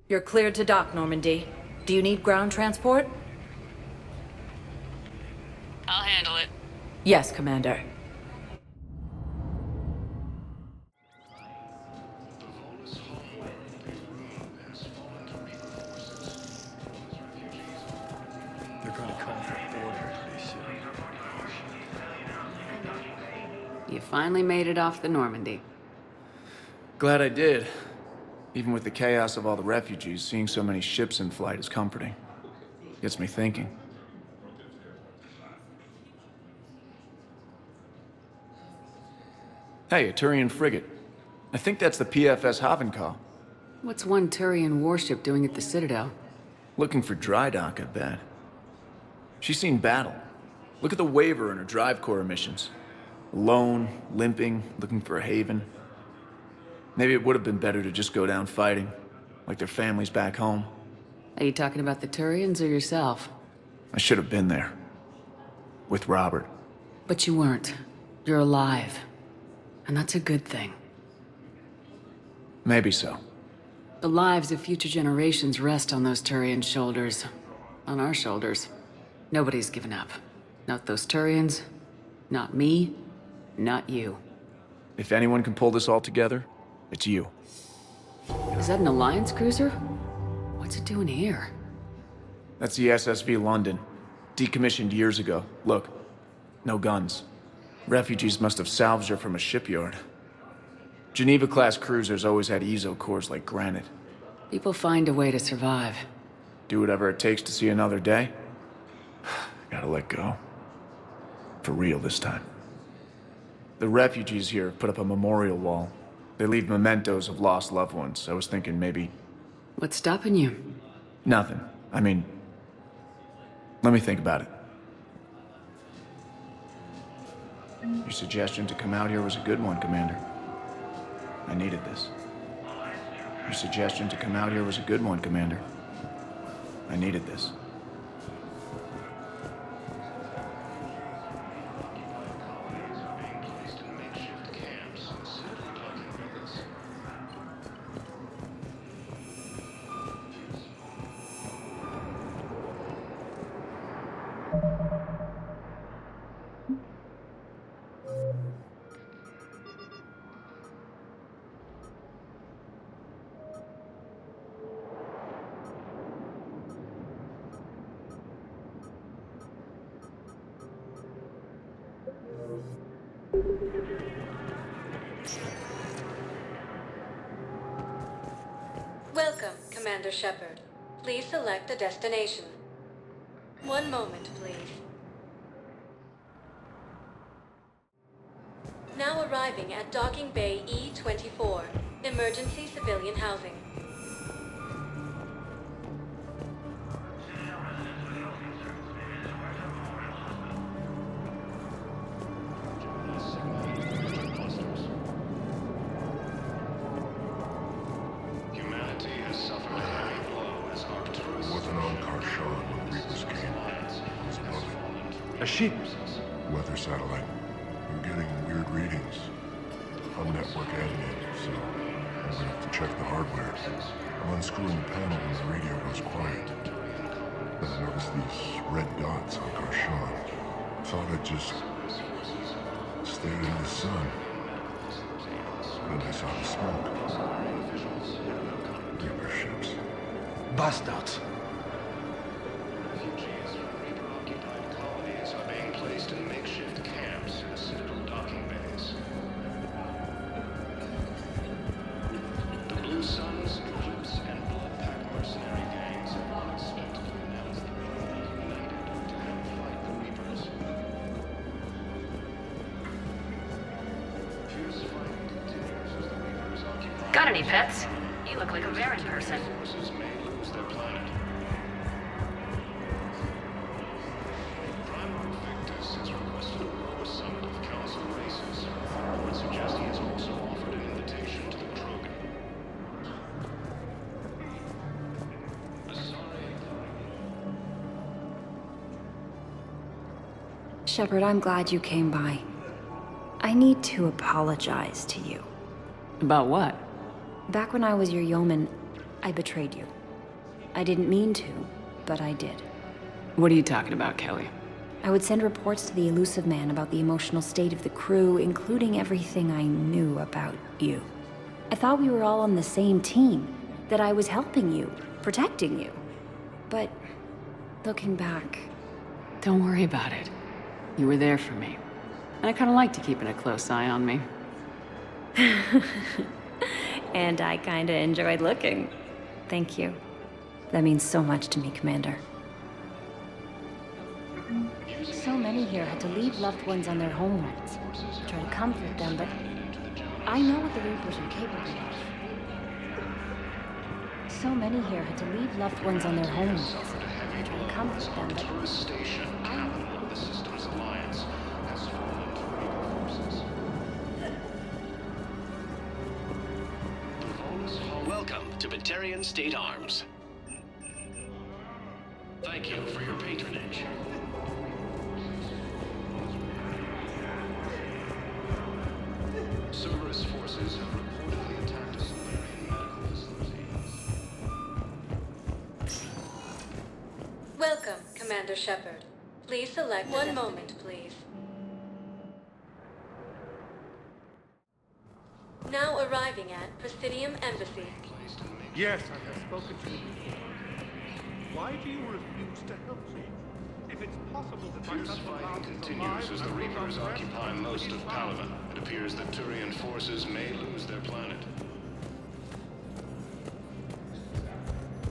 You're cleared to dock, Normandy. Do you need ground transport? I'll handle it. Yes, Commander. They're gonna call for order, they say. You finally made it off the Normandy. Glad I did. Even with the chaos of all the refugees, seeing so many ships in flight is comforting. Gets me thinking. Hey, a Turian frigate. I think that's the PFS Havenkaw. What's one Turian warship doing at the Citadel? Looking for dry dock, I bet. She's seen battle. Look at the waiver in her drive core emissions. Alone, limping, looking for a haven. Maybe it would have been better to just go down fighting, like their families back home. Are you talking about the Turians or yourself? I should have been there. With Robert. But you weren't. You're alive. And that's a good thing. Maybe so. The lives of future generations rest on those Turian shoulders. On our shoulders. Nobody's given up. Not those Turians, not me, not you. If anyone can pull this all together, it's you. Is that an Alliance cruiser? What's it doing here? That's the SSV London. Decommissioned years ago. Look, no guns. Refugees must have salvaged her from a shipyard. Geneva-class cruisers always had ezo cores like granite. People find a way to survive. Do whatever it takes to see another day. Gotta let go. For real this time. The refugees here put up a memorial wall. They leave mementos of lost loved ones. I was thinking maybe... What's stopping you? Nothing. I mean... Let me think about it. Your suggestion to come out here was a good one, Commander. I needed this. Your suggestion to come out here was a good one, Commander. I needed this. Welcome, Commander Shepard. Please select a destination. One moment, please. Now arriving at Docking Bay E-24, emergency civilian housing. Sheep. Weather satellite. I'm getting weird readings. I'm network admin, so I'm gonna have to check the hardware. I'm unscrewing the panel when the radio goes quiet. Then I noticed these red dots on Karshan. Thought I'd just stayed in the sun. Then I saw the smoke. Reaper ships. Bastards. Got any pets? You look like a Varen person. Shepard, I'm glad you came by. I need to apologize to you. About what? Back when I was your yeoman, I betrayed you. I didn't mean to, but I did. What are you talking about, Kelly? I would send reports to the Elusive Man about the emotional state of the crew, including everything I knew about you. I thought we were all on the same team, that I was helping you, protecting you. But looking back... Don't worry about it. You were there for me. And I kinda liked you keeping a close eye on me. And I kinda enjoyed looking. Thank you. That means so much to me, Commander. So many here had to leave loved ones on their homelands. Try to comfort them, but I know what the Reapers are capable of. So many here had to leave loved ones on their homelands. Try to comfort them, but I know. The Systems Alliance has fallen to Reaper forces. Welcome to Batarian State Arms. Thank you for your patronage. Cerberus forces have reportedly attacked a Solarian medical facility. Welcome, Commander Shepard. Please select one moment, please. Now arriving at Presidium Embassy. Yes, I have spoken to you before. Why do you refuse to help me? If it's possible that my Fierce fighting continues as the Reapers occupy most of Palaven. It appears that Turian forces may lose their planet.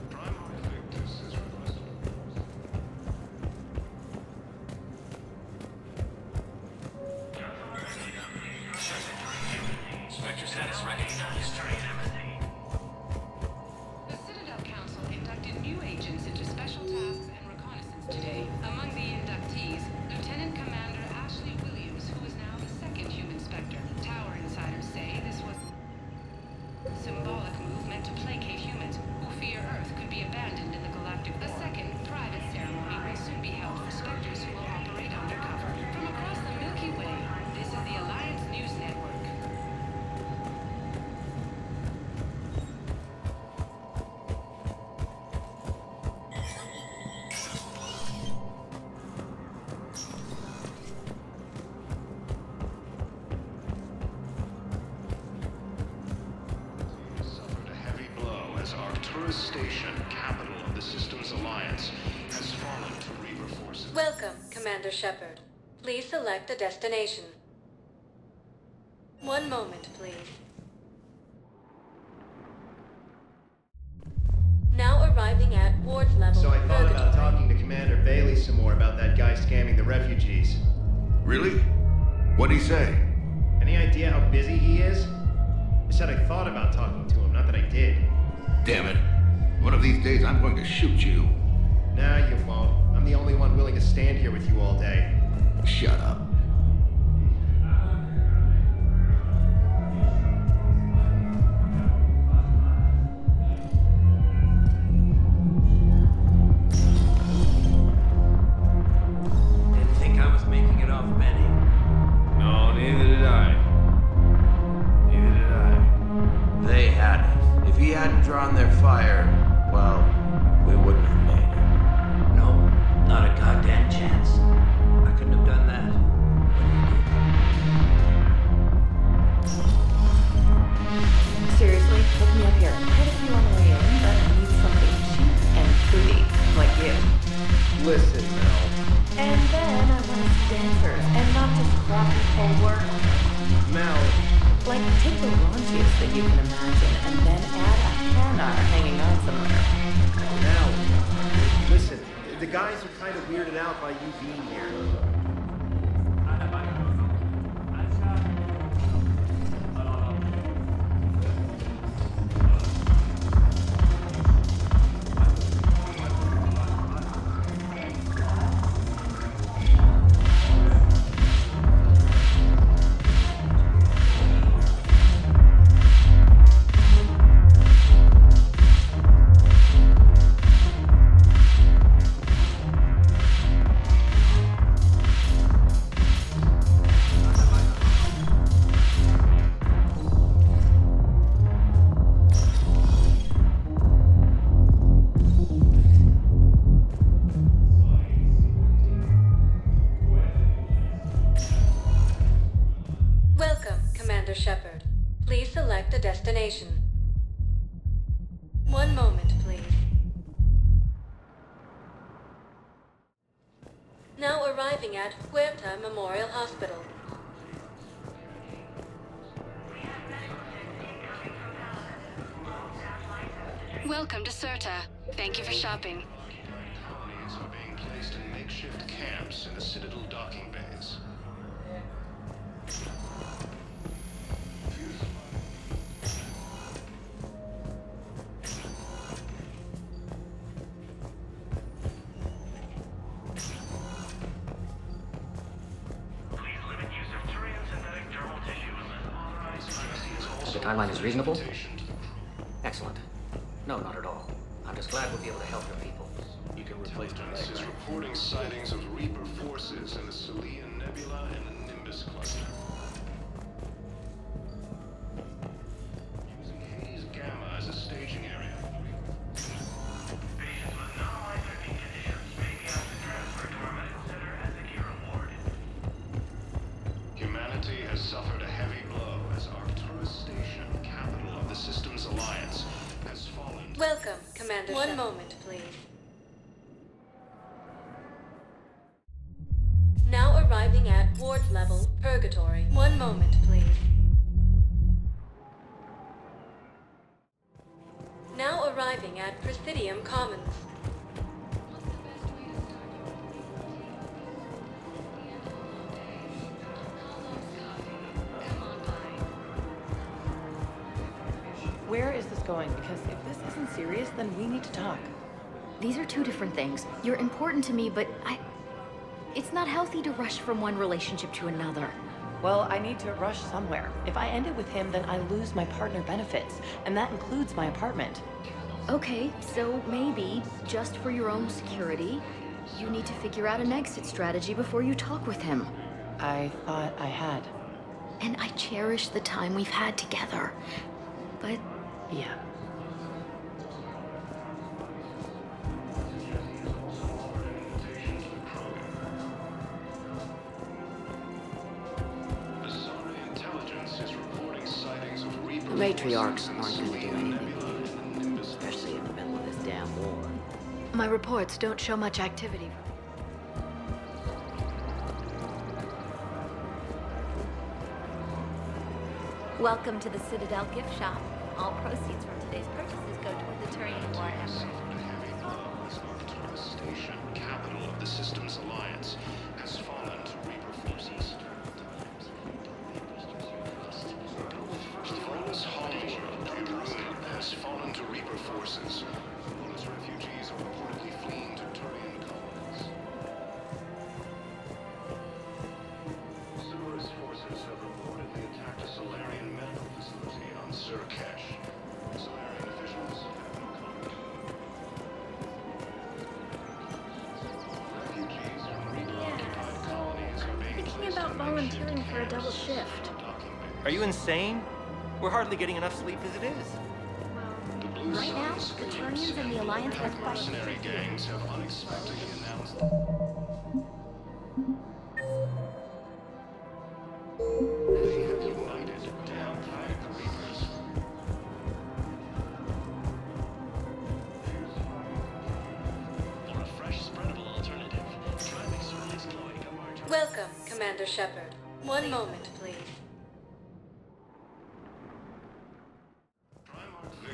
Primary Victus is requested. Spectre status recognized. The Citadel Council inducted new agents into special tasks and reconnaissance today. Among the inductees, Lieutenant Commander Ashley Williams, who is now the second human Spectre. Tower insiders say this was a symbolic move meant to placate humans who fear Earth could be abandoned in the galactic war. A second, private ceremony will soon be held for Spectres who will operate undercover. From across the Milky Way, this is the Alliance News Network. Suffered a heavy blow as Arcturus Station, capital of the Systems Alliance, has fallen to Reaper forces. Welcome, Commander Shepard. Please select a destination. One moment, please. Now arriving at Ward's level. So I thought about Purgatory. talking to Commander Bailey some more about that guy scamming the refugees. Really? What'd he say? Any idea how busy he is? I said I thought about talking to him, not that I did. Damn it. One of these days I'm going to shoot you. Nah, you won't. I'm the only one willing to stand here with you all day. Shut up. Didn't think I was making it off, Benny. No, neither did I. Neither did I. They had it. If he hadn't drawn their fire, well, we wouldn't have made it. No, not a goddamn chance. I couldn't have done that. Seriously, hook me up here. Quite a few on the way in, but I need something cheap and fruity, like you. Listen, Mel. And then I want to see dancers, and not just crappy full work. Mel. Like, take the raunchiest that you can imagine, and then add a Hannah hanging on somewhere. Mel. Listen, the guys are kind of weirded out by you being here. Commander Shepard. Please select a destination. One moment, please. Now arriving at Huerta Memorial Hospital. Welcome to Serta. Thank you for shopping. Colonies are being placed in makeshift camps in the Citadel docking bays. The timeline is reasonable? Excellent. No, not at all. I'm just glad we'll be able to help your people. You can replace the leg, is reporting sightings of Reaper forces in the Celian Nebula and the Nimbus cluster. Using Haze Gamma as a staging area. Patients with non-life-threatening conditions may be asked to transfer to our medical center as a key reward. Humanity has suffered a heavy blow as Arcturus Station, capital of the Systems Alliance, has fallen. Welcome, Commander. One moment, please. Now arriving at ward level, Purgatory. One moment, please. Now arriving at Presidium Commons. Where is this going? Because if this isn't serious, then we need to talk. These are two different things. You're important to me, but it's not healthy to rush from one relationship to another. Well, I need to rush somewhere. If I end it with him, then I lose my partner benefits, and that includes my apartment. Okay, so maybe, just for your own security, you need to figure out an exit strategy before you talk with him. I thought I had. And I cherish the time we've had together. But... yeah. The matriarchs aren't going to do anything, especially in the middle of this damn war. My reports don't show much activity. Welcome to the Citadel gift shop. All proceeds from today's purchases go toward the Turian War effort. Arcturus Station, capital of the Systems Alliance, has fallen to Reaper forces. Throne's homeworld, Druid, has fallen to Reaper forces. Bonus refugees are reportedly fleeing to Turian colonies. Cerberus forces have reportedly attacked a Solarian medical facility on Surkesh. Solarian officials have no comment. Refugees from Reaper-occupied colonies are being Thinking about volunteering for a double shift. Are you insane? We're hardly getting enough sleep as it is. Right now, the Turians and the Alliance have mercenary gangs have unexpectedly announced they have united to help fight the Reapers. For a fresh, spreadable alternative, try Mixer's Cloaca Margarine. Welcome, Commander Shepard. One moment, please.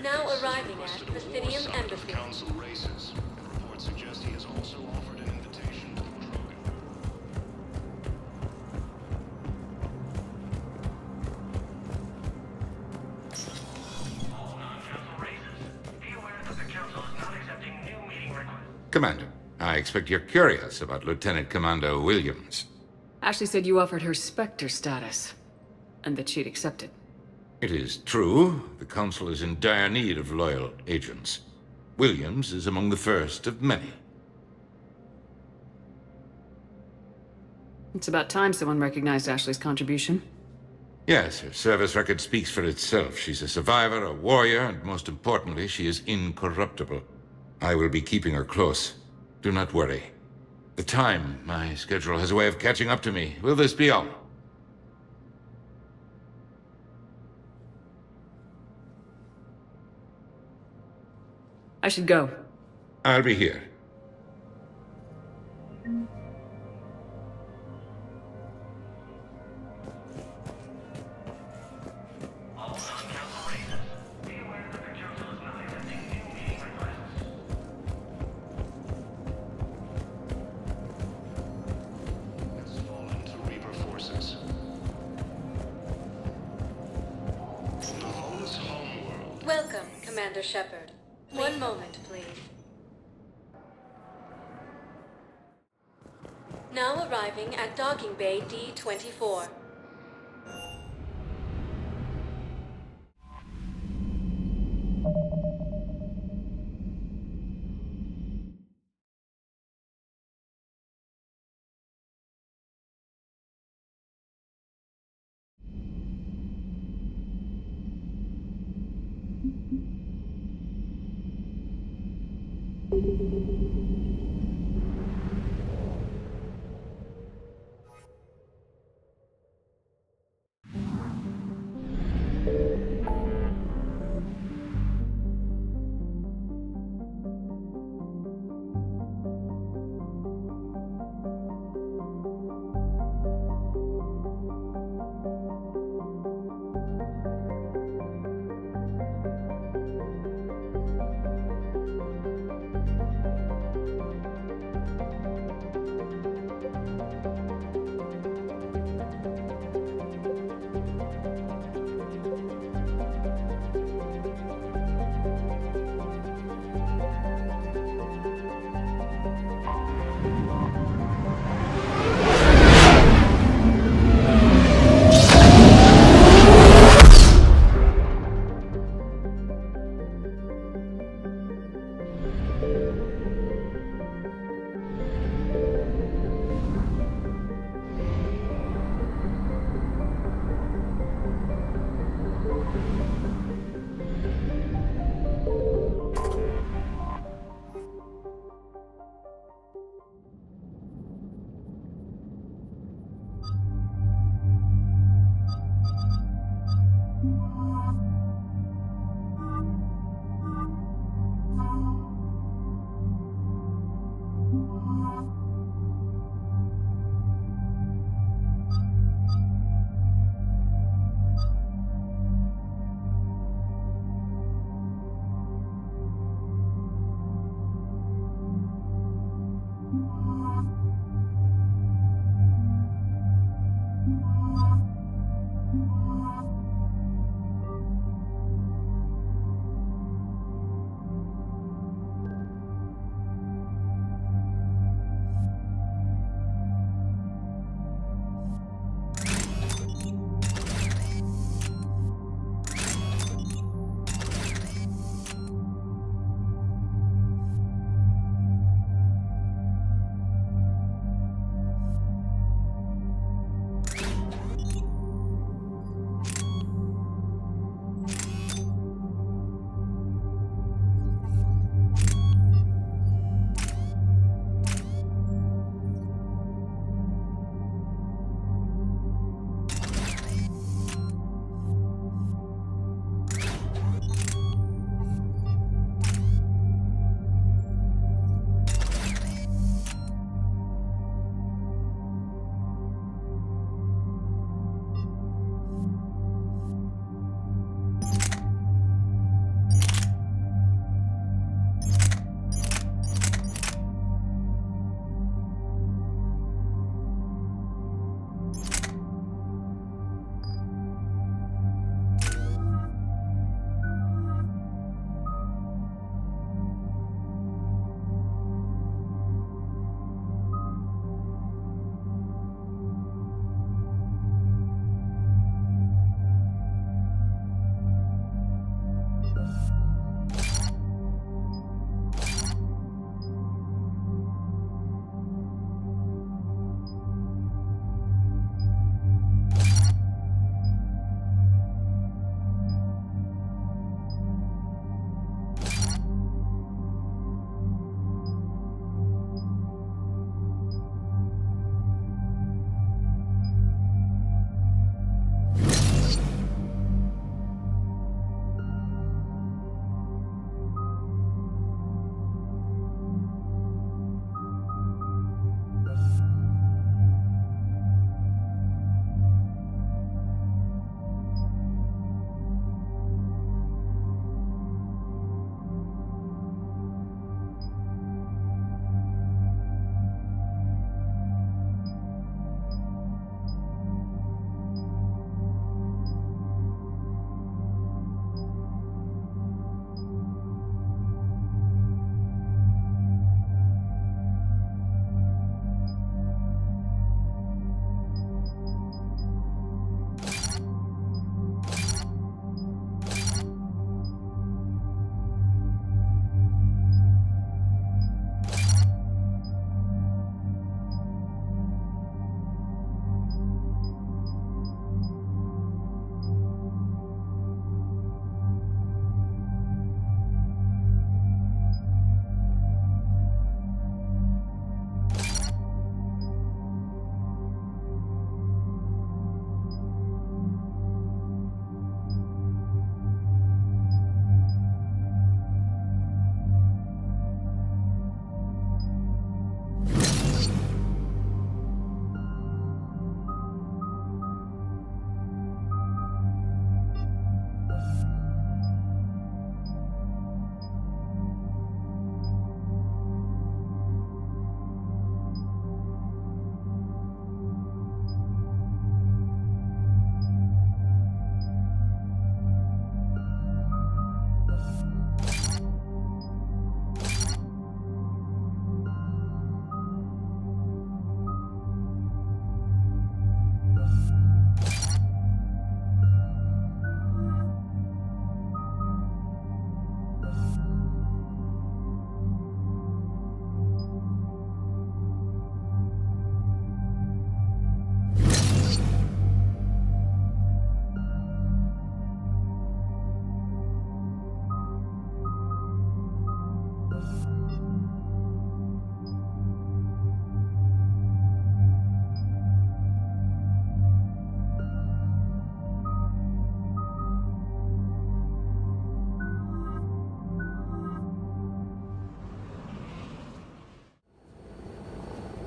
Now arriving at Presidium Embassy. Council races. Reports suggest he has also offered an invitation to the Krogan. Commander, I expect you're curious about Lieutenant Commander Williams. Ashley said you offered her Spectre status, and that she'd accepted. It is true, the Council is in dire need of loyal agents. Williams is among the first of many. It's about time someone recognized Ashley's contribution. Yes, her service record speaks for itself. She's a survivor, a warrior, and most importantly, she is incorruptible. I will be keeping her close. Do not worry. The time, my schedule has a way of catching up to me. Will this be all? I should go. I'll be here. Welcome, Commander Shepard. One moment, please. Now arriving at Docking Bay D-24.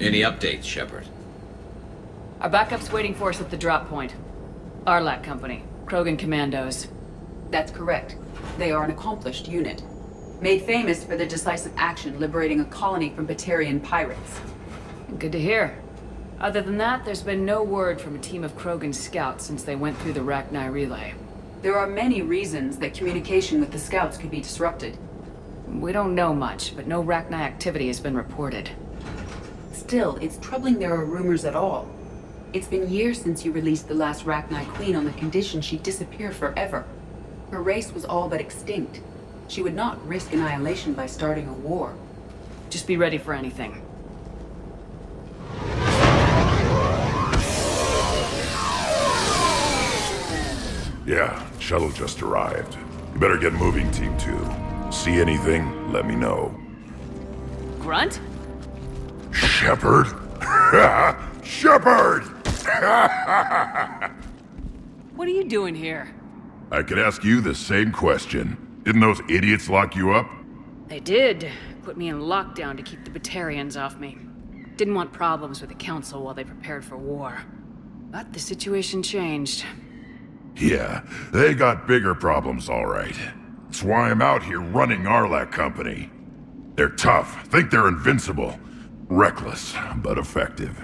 Any updates, Shepard? Our backup's waiting for us at the drop point. Arlac Company, Krogan Commandos. That's correct. They are an accomplished unit. Made famous for their decisive action liberating a colony from Batarian pirates. Good to hear. Other than that, there's been no word from a team of Krogan scouts since they went through the Rachni relay. There are many reasons that communication with the scouts could be disrupted. We don't know much, but no Rachni activity has been reported. Still, it's troubling there are rumors at all. It's been years since you released the last Rachni Queen on the condition she'd disappear forever. Her race was all but extinct. She would not risk annihilation by starting a war. Just be ready for anything. Yeah, shuttle just arrived. You better get moving, Team 2. See anything, let me know. Grunt? Shepard? Shepard! What are you doing here? I could ask you the same question. Didn't those idiots lock you up? They did. Put me in lockdown to keep the Batarians off me. Didn't want problems with the Council while they prepared for war. But the situation changed. Yeah, they got bigger problems, all right. That's why I'm out here running Arlac Company. They're tough, think they're invincible. Reckless, but effective.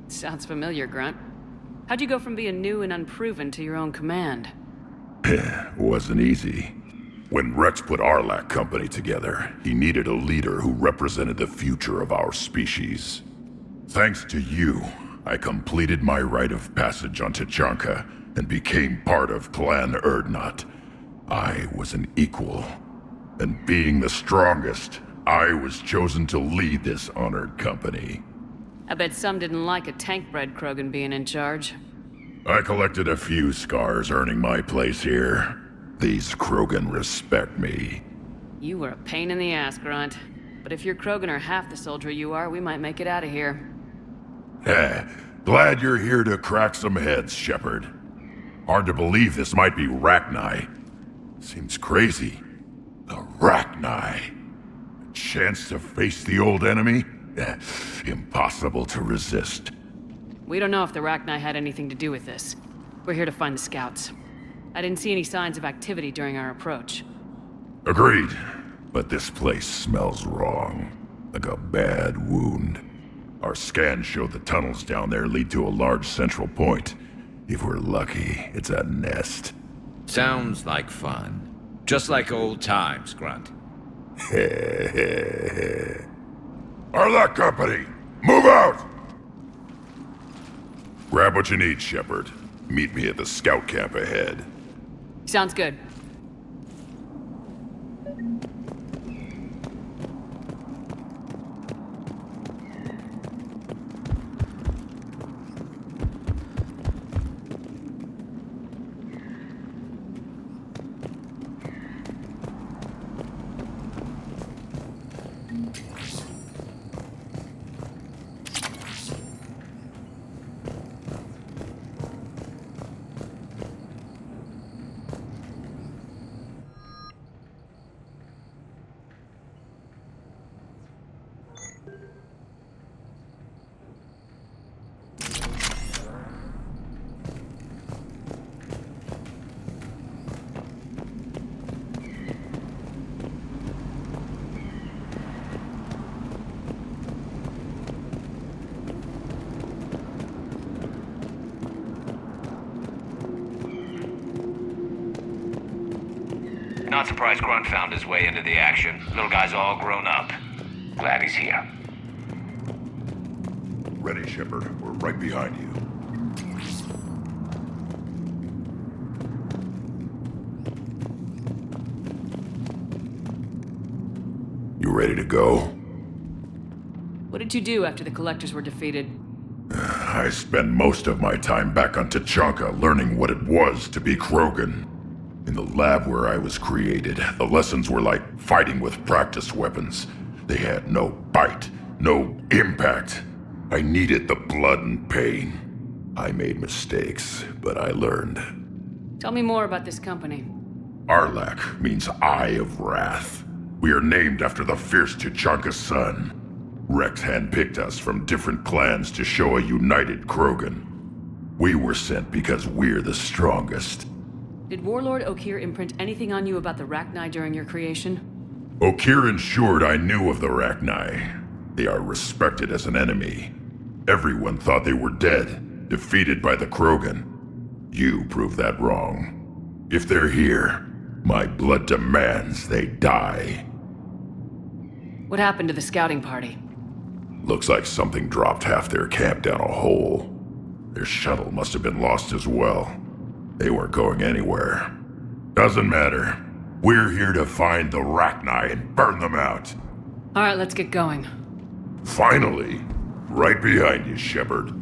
Sounds familiar, Grunt. How'd you go from being new and unproven to your own command? Wasn't easy. When Rex put Arlac Company together, he needed a leader who represented the future of our species. Thanks to you, I completed my rite of passage on Tuchanka and became part of Clan Erdnot. I was an equal, and being the strongest, I was chosen to lead this honored company. I bet some didn't like a tank-bred Krogan being in charge. I collected a few scars earning my place here. These Krogan respect me. You were a pain in the ass, Grunt. But if your Krogan are half the soldier you are, we might make it out of here. Glad you're here to crack some heads, Shepard. Hard to believe this might be Rachni. Seems crazy. The Rachni. A chance to face the old enemy? Impossible to resist. We don't know if the Rachni had anything to do with this. We're here to find the scouts. I didn't see any signs of activity during our approach. Agreed. But this place smells wrong. Like a bad wound. Our scans show the tunnels down there lead to a large central point. If we're lucky, it's a nest. Sounds like fun. Just like old times, Grunt. Arlac Company, move out! Grab what you need, Shepard. Meet me at the scout camp ahead. Sounds good. Not surprised Grunt found his way into the action. Little guy's all grown up. Glad he's here. Ready, Shepard. We're right behind you. You ready to go? What did you do after the Collectors were defeated? I spent most of my time back on Tuchanka learning what it was to be Krogan. In the lab where I was created, the lessons were like fighting with practice weapons. They had no bite, no impact. I needed the blood and pain. I made mistakes, but I learned. Tell me more about this company. Arlac means Eye of Wrath. We are named after the fierce Tuchanka sun. Rex handpicked us from different clans to show a united Krogan. We were sent because we're the strongest. Did Warlord Okeer imprint anything on you about the Rachni during your creation? Okeer ensured I knew of the Rachni. They are respected as an enemy. Everyone thought they were dead, defeated by the Krogan. You proved that wrong. If they're here, my blood demands they die. What happened to the scouting party? Looks like something dropped half their camp down a hole. Their shuttle must have been lost as well. They weren't going anywhere. Doesn't matter. We're here to find the Rachni and burn them out. Alright, let's get going. Finally! Right behind you, Shepard.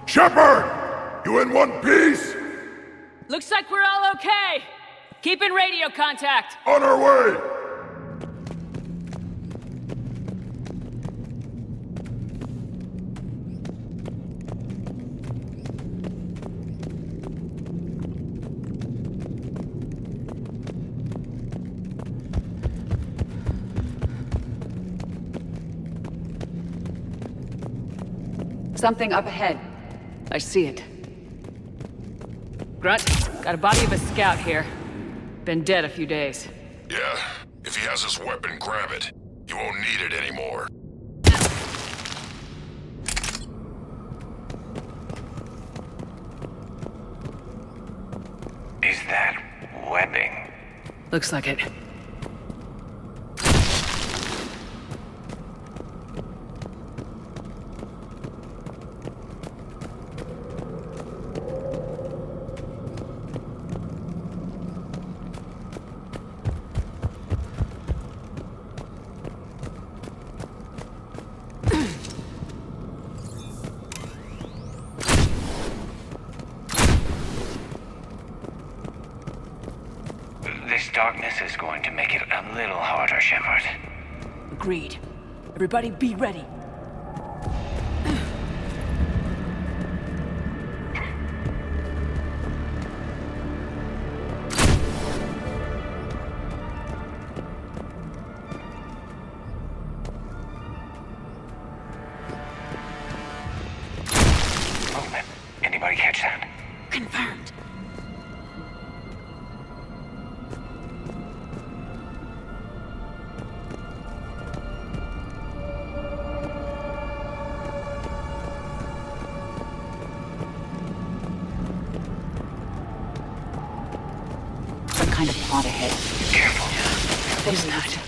Shepard! You in one piece? Looks like we're all okay! Keep in radio contact! On our way! Something up ahead. I see it. Grunt, got a body of a scout here. Been dead a few days. Yeah, if he has his weapon, grab it. You won't need it anymore. Is that webbing? Looks like it. This darkness is going to make it a little harder, Shepard. Agreed. Everybody be ready. Movement. Anybody catch that? Confirmed. Some kind of plot ahead. Careful. Who's that?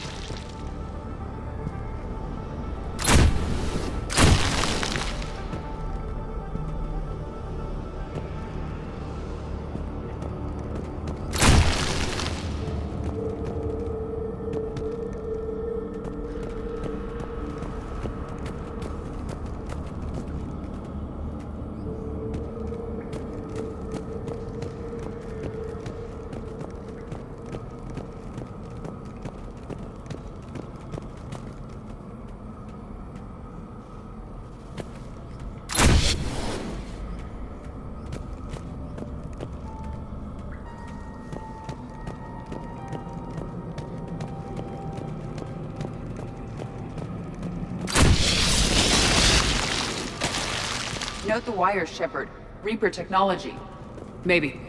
Note the wires, Shepard. Reaper technology. Maybe.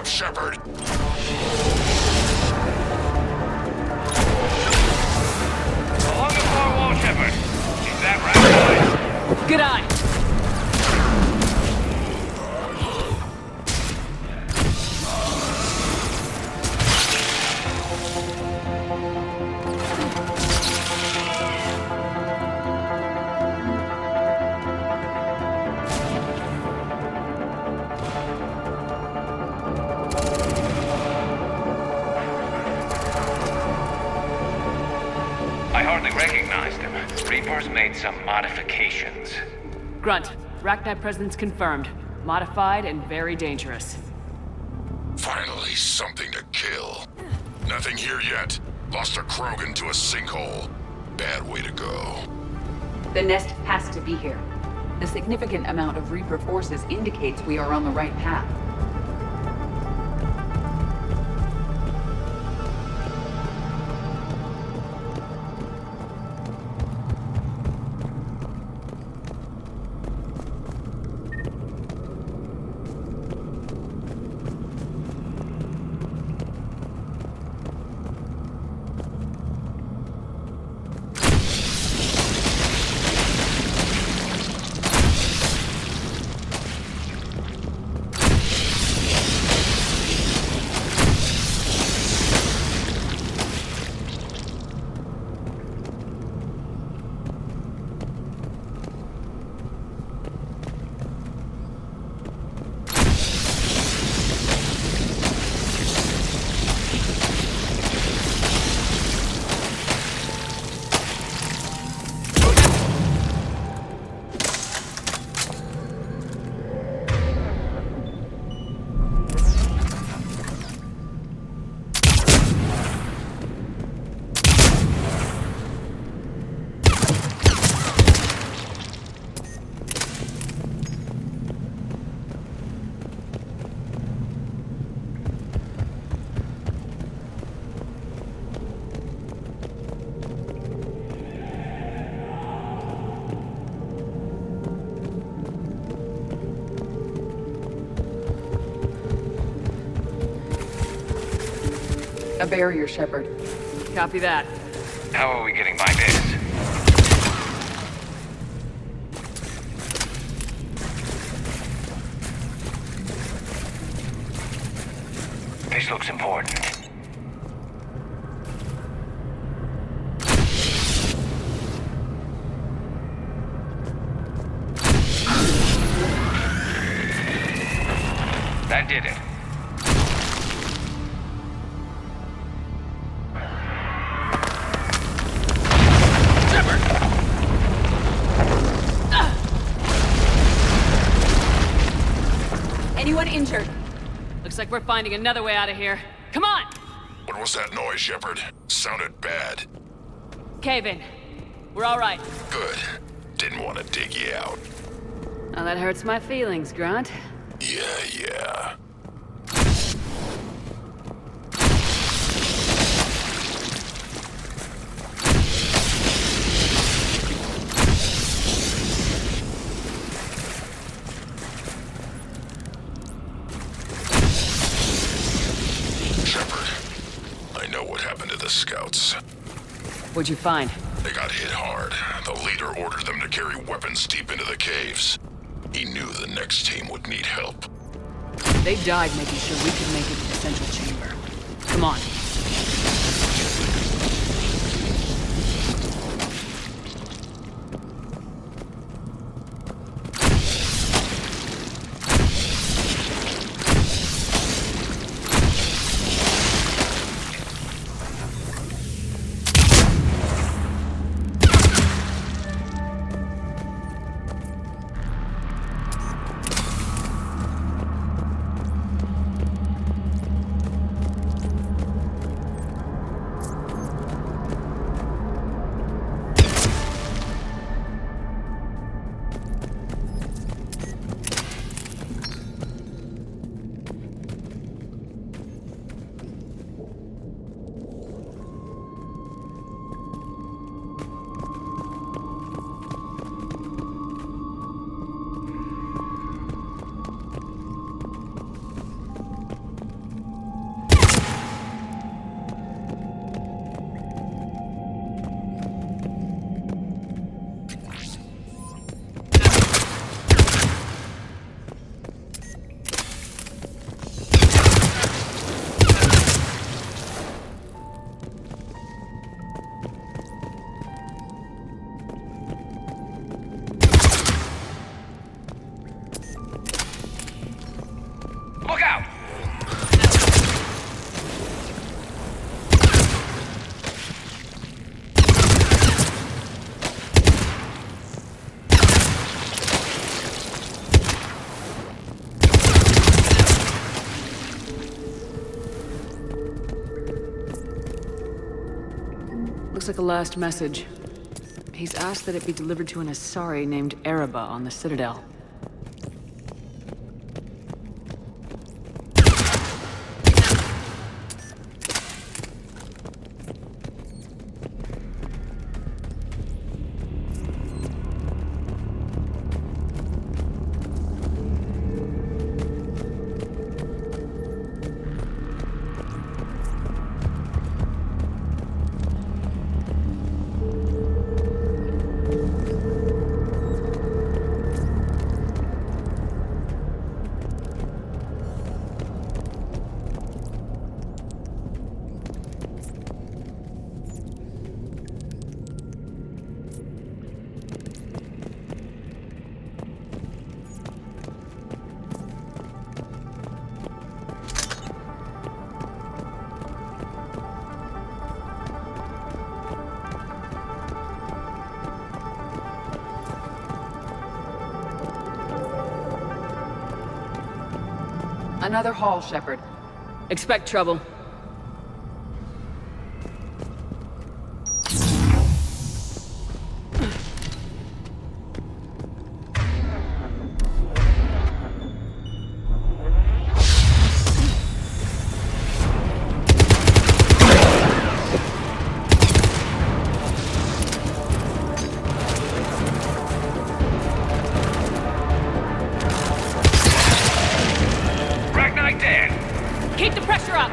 Shepard! Along the far wall, Shepard. Is that right? Good eye. I hardly recognized him. Reapers made some modifications. Grunt, Rachni presence confirmed. Modified and very dangerous. Finally, something to kill. Nothing here yet. Lost a Krogan to a sinkhole. Bad way to go. The nest has to be here. The significant amount of Reaper forces indicates we are on the right path. A barrier, Shepard. Copy that. How are we getting by this? This looks important. That did it. Anyone injured? Looks like we're finding another way out of here. Come on! What was that noise, Shepard? Sounded bad. Cave in. We're all right. Good. Didn't want to dig you out. Now that hurts my feelings, Grunt. Yeah. Shepard, I know what happened to the scouts. What'd you find? They got hit hard. The leader ordered them to carry weapons deep into the caves. He knew the next team would need help. They died making sure we could make it to the central chamber. Come on. Look out! Looks like a last message. He's asked that it be delivered to an Asari named Ereba on the Citadel. Another hall, Shepard. Expect trouble. Keep the pressure up!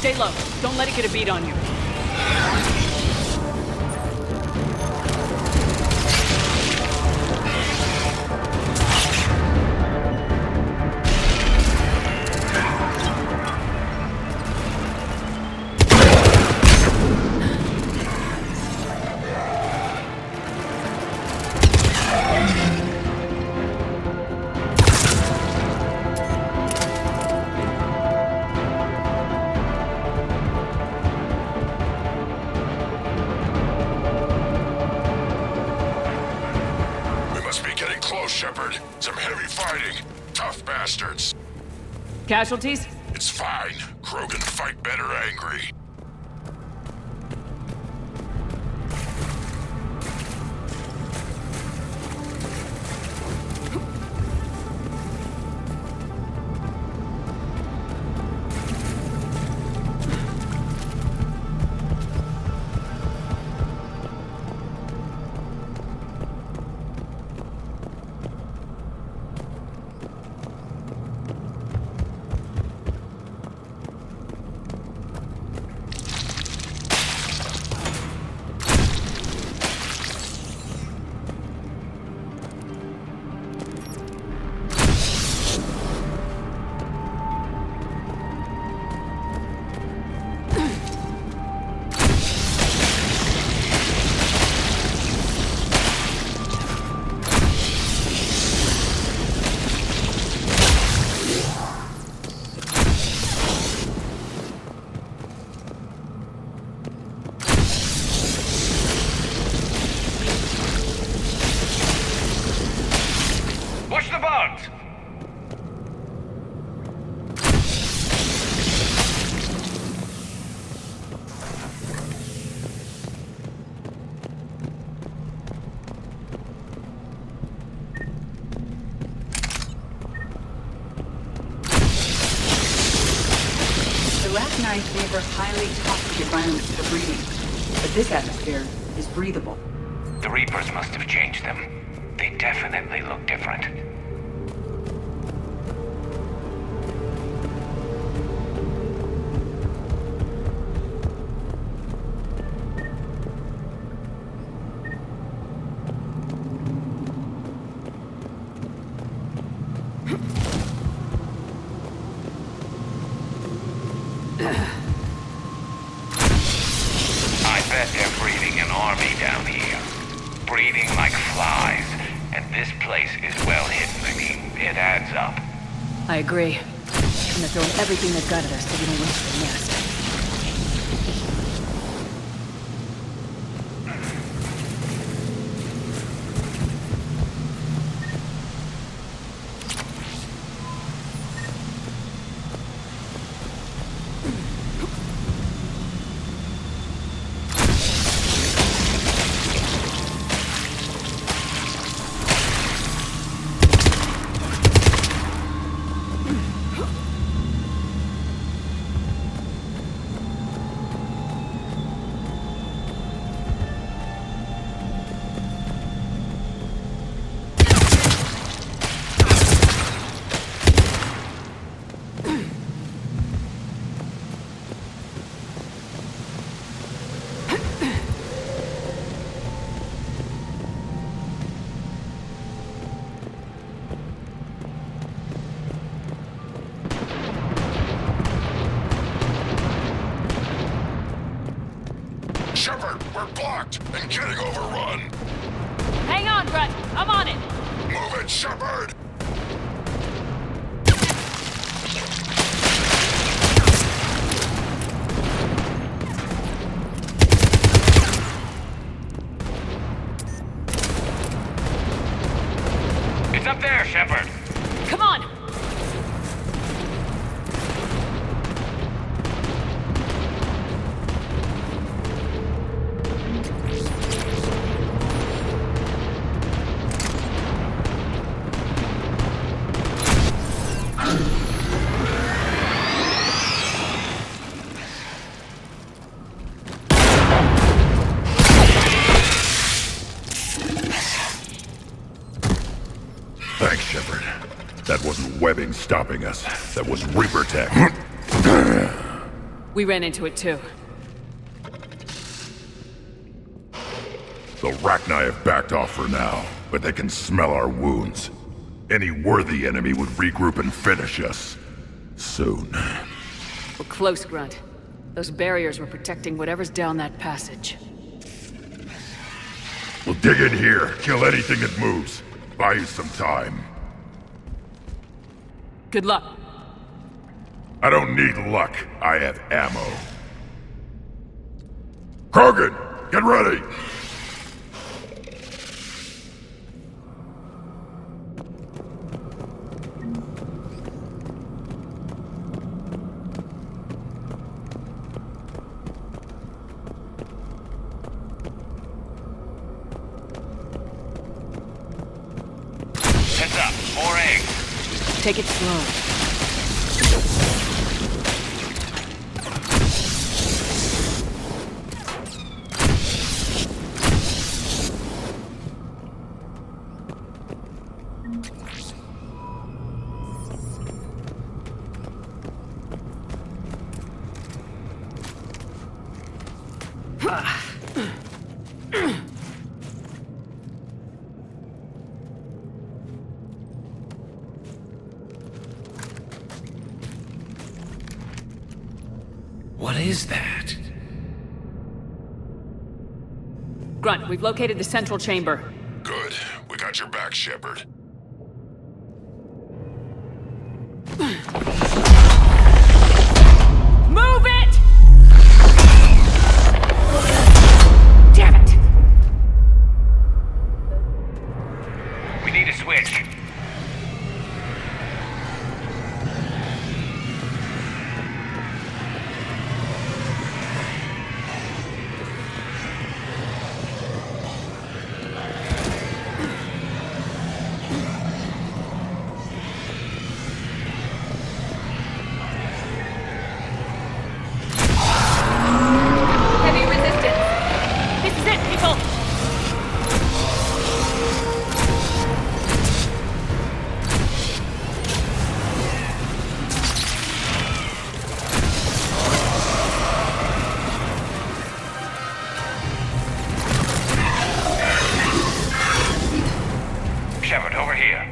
Stay low. Don't let it get a beat on you. incoming. Tough bastards. Casualties? It's fine. Krogan fight better angry. Watch the bugs! The Rachni favor highly toxic environments for breeding, but this atmosphere is breathable. The Reapers must have changed them. They definitely look different. I bet they're breeding an army down here. Breeding like flies. And this place is well hidden. I mean, it adds up. I agree. I'm gonna throw everything they've got at us so we don't reach the nest. Shepard, we're blocked and getting overrun. Hang on, Grunt. I'm on it. Move it, Shepard! It's up there, Shepard. Come on. Thanks, Shepard. That wasn't webbing stopping us. That was Reaper tech. We ran into it too. The Rachni have backed off for now, but they can smell our wounds. Any worthy enemy would regroup and finish us. Soon. We're close, Grunt. Those barriers were protecting whatever's down that passage. We'll dig in here, kill anything that moves. Buy you some time. Good luck. I don't need luck. I have ammo. Krogan, get ready! Take it slow. What is that? Grunt, we've located the central chamber. Good. We got your back, Shepard. Move it! Damn it! We need a switch. Heavy resistance. This is it, people! Shepard, over here.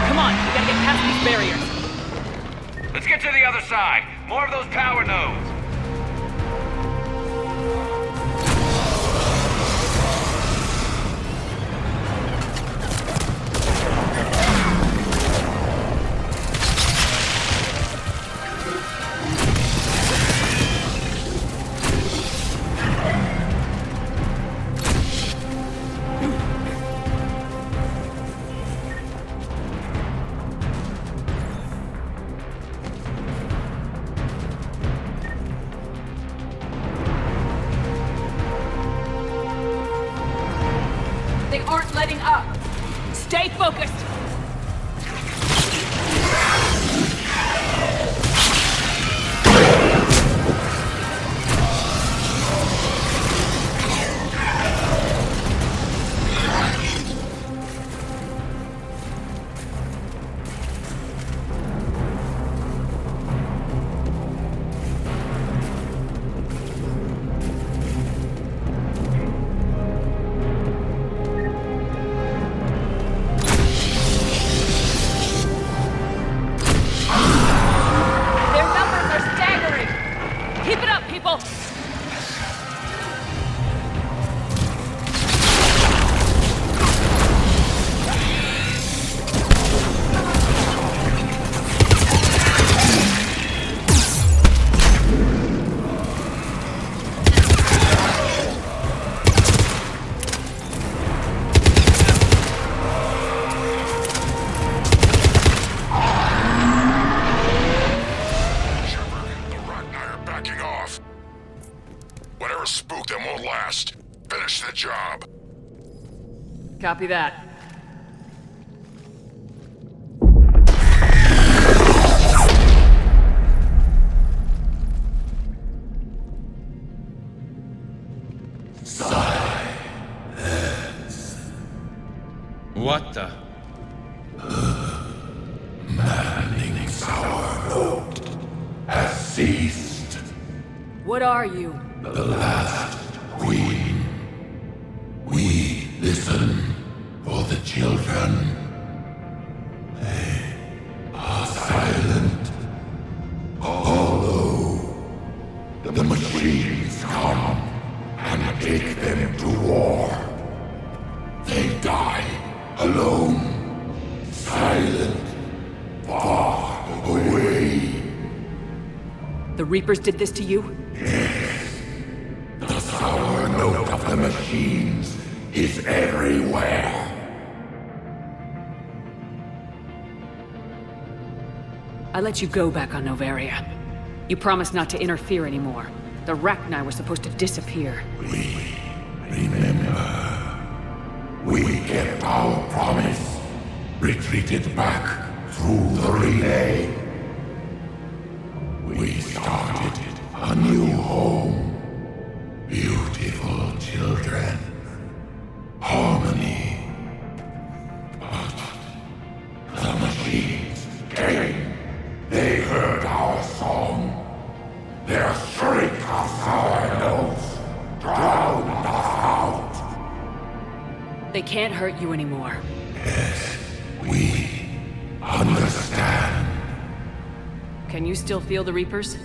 Come on, we gotta get past these barriers. Let's get to the other side. More of those power nodes. They aren't letting up. Stay focused. Their numbers are staggering. Keep it up, people. Shepard, the Rachni are backing off. Whatever spooked them won't last. Finish the job. Copy that. What the? Manning's our boat has ceased. What are you? The last queen. We listen for the children. They are silent. Although the machines come take them to war. They die alone, silent, far away. The Reapers did this to you? The sour note of the machines is everywhere. I let you go back on Novaria. You promised not to interfere anymore. The Rachni were supposed to disappear. Remember, we kept our promise. Retreated back through the relay. We started a new home. Beautiful children. Harmony. But the machines came. They heard our song. Their shriek of sour notes drowned us out. They can't hurt you anymore. Yes, we understand. Can you still feel the Reapers?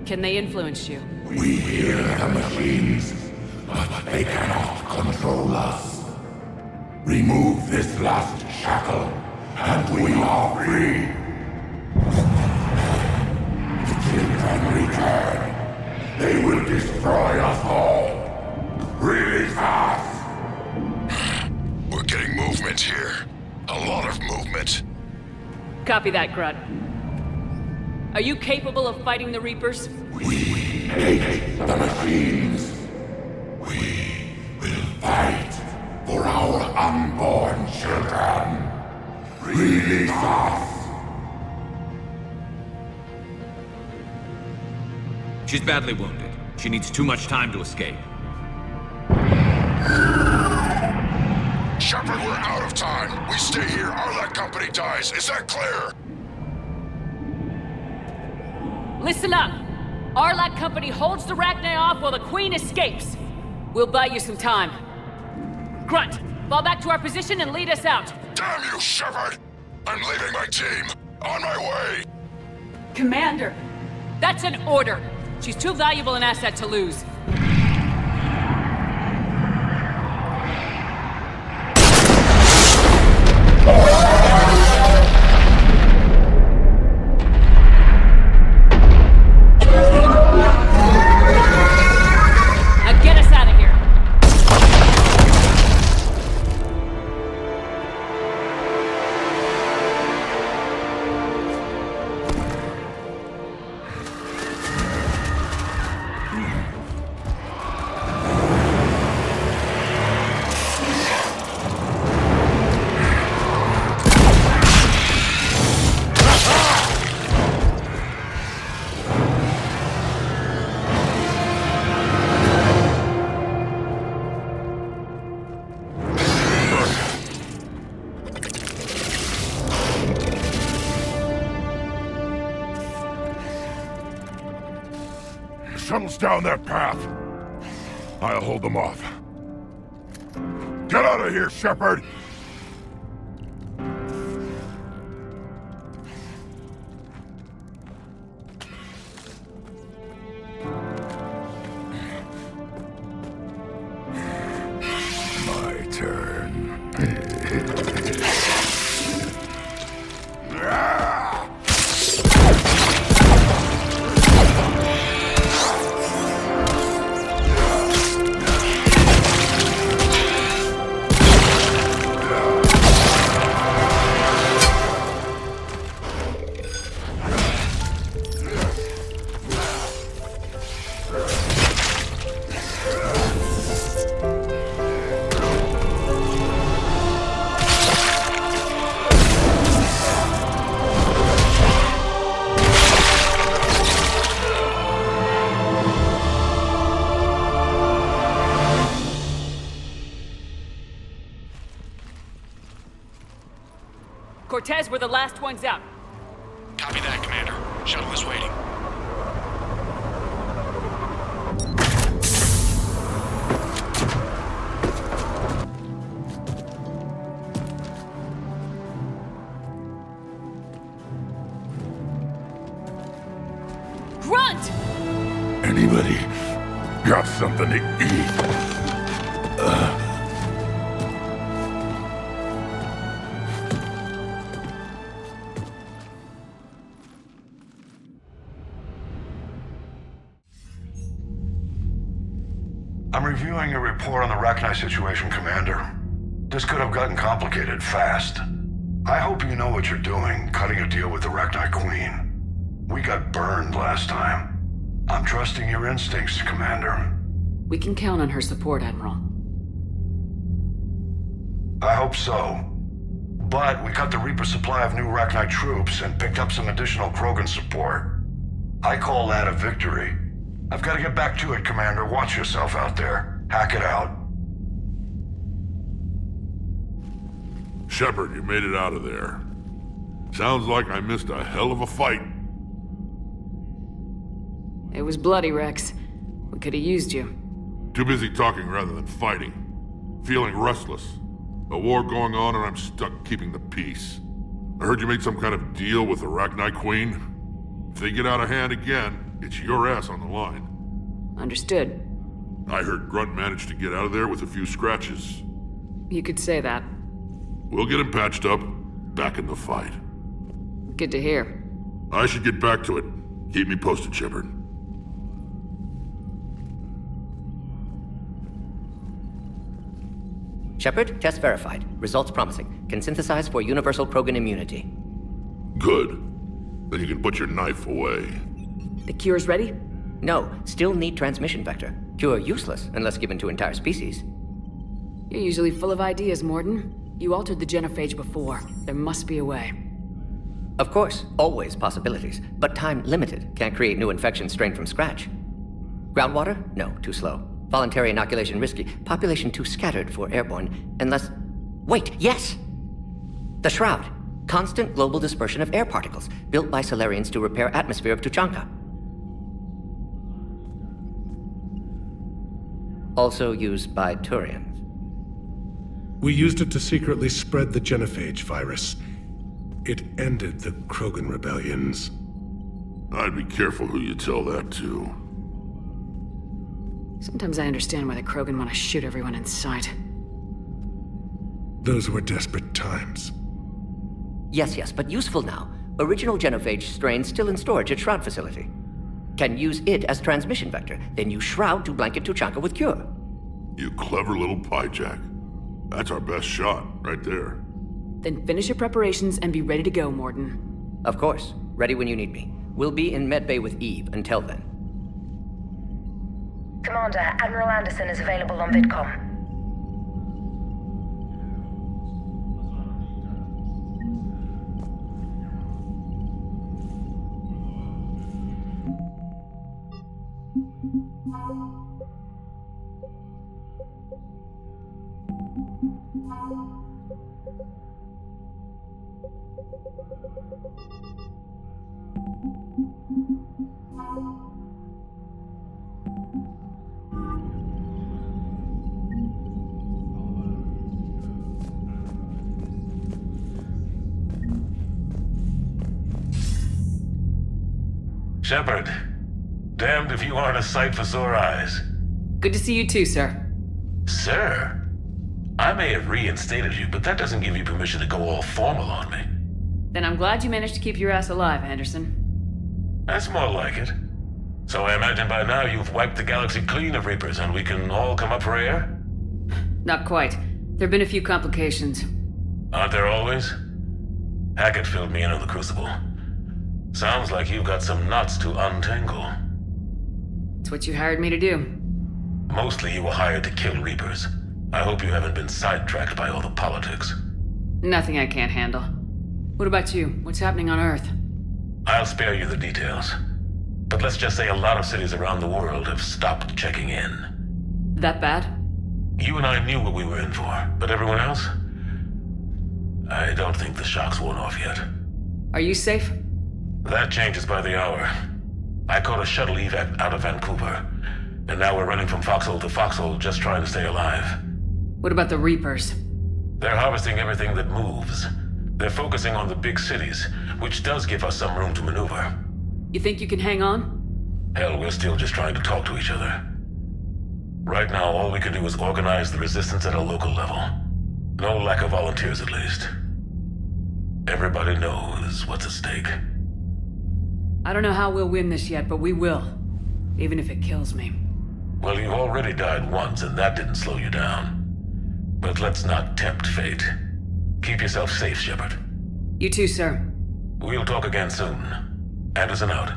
Can they influence you? We hear the machines, but they cannot control us. Remove this last shackle, and we are free. The children return. They will destroy us all. Really fast. We're getting movement here. A lot of movement. Copy that, Grunt. Are you capable of fighting the Reapers? We hate the machines. We will fight for our unborn children. Release us. She's badly wounded. She needs too much time to escape. Shepard, we're out of time. We stay here, Arlec Company dies. Is that clear? Listen up! Arlec Company holds the Rachni off while the Queen escapes. We'll buy you some time. Grunt, fall back to our position and lead us out. Damn you, Shepard! I'm leaving my team. On my way! Commander! That's an order. She's too valuable an asset to lose. Now get us out of here. Shuttles down that path. I'll hold them off. Get out of here, Shepard! My turn. Cortez, we're the last ones out. Copy that, Commander. Shuttle is waiting. Grunt! Anybody got something to eat. I'm reviewing your report on the Rachni situation, Commander. This could have gotten complicated fast. I hope you know what you're doing, cutting a deal with the Rachni Queen. We got burned last time. I'm trusting your instincts, Commander. We can count on her support, Admiral. I hope so. But we cut the Reaper supply of new Rachni troops and picked up some additional Krogan support. I call that a victory. I've got to get back to it, Commander. Watch yourself out there. Hack it out. Shepard, you made it out of there. Sounds like I missed a hell of a fight. It was bloody, Rex. We could have used you. Too busy talking rather than fighting. Feeling restless. A war going on and I'm stuck keeping the peace. I heard you made some kind of deal with the Rachni Queen. If they get out of hand again, it's your ass on the line. Understood. I heard Grunt managed to get out of there with a few scratches. You could say that. We'll get him patched up, back in the fight. Good to hear. I should get back to it. Keep me posted, Shepard. Shepard, test verified. Results promising. Can synthesize for universal Krogan immunity. Good. Then you can put your knife away. The cure's ready? No, still need transmission vector. Cure useless unless given to entire species. You're usually full of ideas, Morden. You altered the genophage before. There must be a way. Of course, always possibilities, but time limited. Can't create new infections strained from scratch. Groundwater? No, too slow. Voluntary inoculation risky. Population too scattered for airborne, unless... Wait, yes! The Shroud. Constant global dispersion of air particles, built by Solarians to repair atmosphere of Tuchanka. Also used by Turians. We used it to secretly spread the genophage virus. It ended the Krogan rebellions. I'd be careful who you tell that to. Sometimes I understand why the Krogan want to shoot everyone in sight. Those were desperate times. Yes, but useful now. Original genophage strain still in storage at Shroud facility. Can use it as transmission vector, then use Shroud to blanket Tuchanka with cure. You clever little piejack. That's our best shot, right there. Then finish your preparations and be ready to go, Morden. Of course. Ready when you need me. We'll be in medbay with Eve until then. Commander, Admiral Anderson is available on VidCom. Shepard, damned if you aren't a sight for sore eyes. Good to see you too, sir. Sir? I may have reinstated you, but that doesn't give you permission to go all formal on me. Then I'm glad you managed to keep your ass alive, Anderson. That's more like it. So I imagine by now you've wiped the galaxy clean of Reapers and we can all come up for air? Not quite. There have been a few complications. Aren't there always? Hackett filled me in on the Crucible. Sounds like you've got some knots to untangle. It's what you hired me to do. Mostly you were hired to kill Reapers. I hope you haven't been sidetracked by all the politics. Nothing I can't handle. What about you? What's happening on Earth? I'll spare you the details. But let's just say a lot of cities around the world have stopped checking in. That bad? You and I knew what we were in for, but everyone else? I don't think the shock's worn off yet. Are you safe? That changes by the hour. I caught a shuttle evac out of Vancouver, and now we're running from foxhole to foxhole just trying to stay alive. What about the Reapers? They're harvesting everything that moves. They're focusing on the big cities, which does give us some room to maneuver. You think you can hang on? Hell, we're still just trying to talk to each other. Right now, all we can do is organize the resistance at a local level. No lack of volunteers, at least. Everybody knows what's at stake. I don't know how we'll win this yet, but we will. Even if it kills me. Well, you've already died once, and that didn't slow you down. But let's not tempt fate. Keep yourself safe, Shepard. You too, sir. We'll talk again soon. Anderson out.